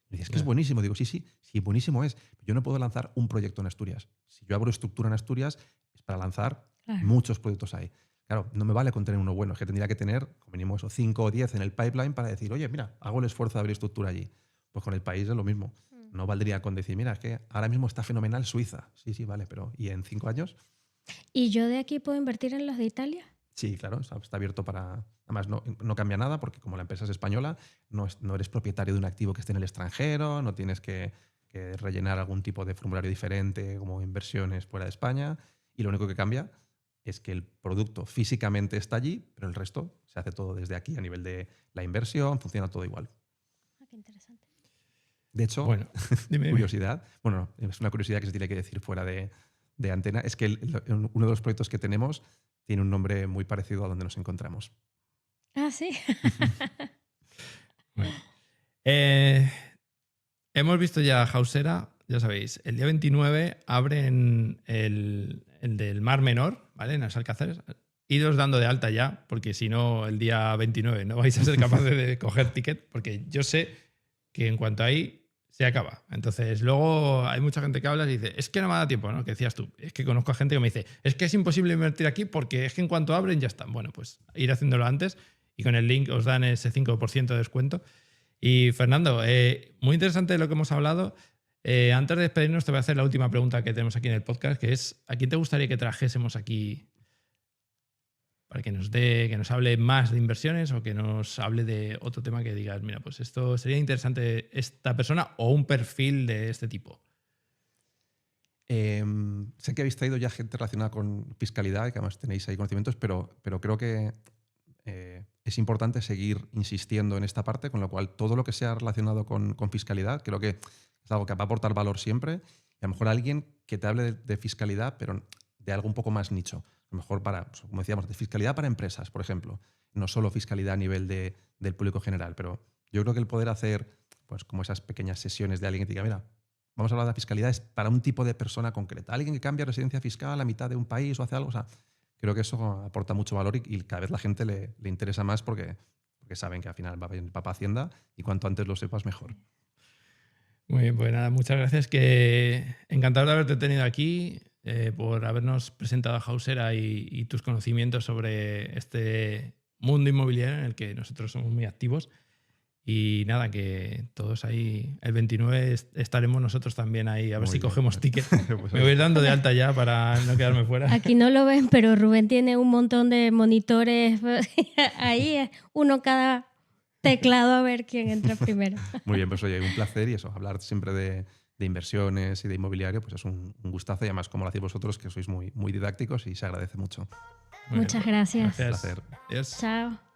Y dices, que es buenísimo. Digo, sí, buenísimo es. Pero yo no puedo lanzar un proyecto en Asturias. Si yo abro estructura en Asturias, es para lanzar muchos proyectos ahí. Claro, no me vale con tener uno bueno, es que tendría que tener, como mínimo eso, 5 o 10 en el pipeline para decir, oye, mira, hago el esfuerzo de abrir estructura allí. Pues con el país es lo mismo. No valdría con decir, mira, es que ahora mismo está fenomenal Suiza. Sí, vale, pero ¿y en 5 años? ¿Y yo de aquí puedo invertir en los de Italia? Sí, claro, está abierto para... Además, no cambia nada porque como la empresa es española, no eres propietario de un activo que esté en el extranjero, no tienes que rellenar algún tipo de formulario diferente como inversiones fuera de España, y lo único que cambia es que el producto físicamente está allí, pero el resto se hace todo desde aquí a nivel de la inversión, funciona todo igual. Qué interesante. De hecho, bueno, dime. Curiosidad, bueno, es una curiosidad que se tiene que decir fuera de antena, es que uno de los proyectos que tenemos tiene un nombre muy parecido a donde nos encontramos. Ah, sí. Bueno. Hemos visto ya Hausera, ya sabéis, el día 29 abren el del Mar Menor, ¿vale? En las Alcázares. Idos dando de alta ya, porque si no, el día 29 no vais a ser capaces de coger ticket, porque yo sé que en cuanto ahí se acaba. Entonces, luego hay mucha gente que habla y dice, es que no me da tiempo, ¿no? Que decías tú. Es que conozco a gente que me dice, es que es imposible invertir aquí porque es que en cuanto abren ya están. Bueno, pues ir haciéndolo antes y con el link os dan ese 5% de descuento. Y Fernando, muy interesante lo que hemos hablado. Antes de despedirnos te voy a hacer la última pregunta que tenemos aquí en el podcast, que es, ¿a quién te gustaría que trajésemos aquí para que nos hable más de inversiones o que nos hable de otro tema que digas, mira, pues esto sería interesante esta persona o un perfil de este tipo? Sé que habéis traído ya gente relacionada con fiscalidad y que además tenéis ahí conocimientos, pero creo que es importante seguir insistiendo en esta parte, con lo cual todo lo que sea relacionado con fiscalidad creo que es algo que va a aportar valor siempre, y a lo mejor alguien que te hable de fiscalidad, pero de algo un poco más nicho. A lo mejor como decíamos, de fiscalidad para empresas, por ejemplo. No solo fiscalidad a nivel del público general, pero yo creo que el poder hacer pues, como esas pequeñas sesiones de alguien que te diga, mira, vamos a hablar de la fiscalidad, es para un tipo de persona concreta. Alguien que cambia residencia fiscal a mitad de un país o hace algo. O sea, creo que eso aporta mucho valor y cada vez la gente le interesa más porque saben que al final va para Hacienda y cuanto antes lo sepas, mejor. Muy bien, pues nada, muchas gracias. Que encantado de haberte tenido aquí, por habernos presentado a Hausera y tus conocimientos sobre este mundo inmobiliario en el que nosotros somos muy activos. Y nada, que todos ahí, el 29 estaremos nosotros también ahí, a ver si cogemos ticket. Pues me voy dando de alta ya para no quedarme fuera. Aquí no lo ven, pero Rubén tiene un montón de monitores ahí, uno cada teclado a ver quién entra primero. Muy bien, pues oye, un placer y eso, hablar siempre de inversiones y de inmobiliario, pues es un gustazo y además como lo hacéis vosotros, que sois muy, muy didácticos y se agradece mucho. Muchas gracias. Gracias. Placer. Adiós. Chao.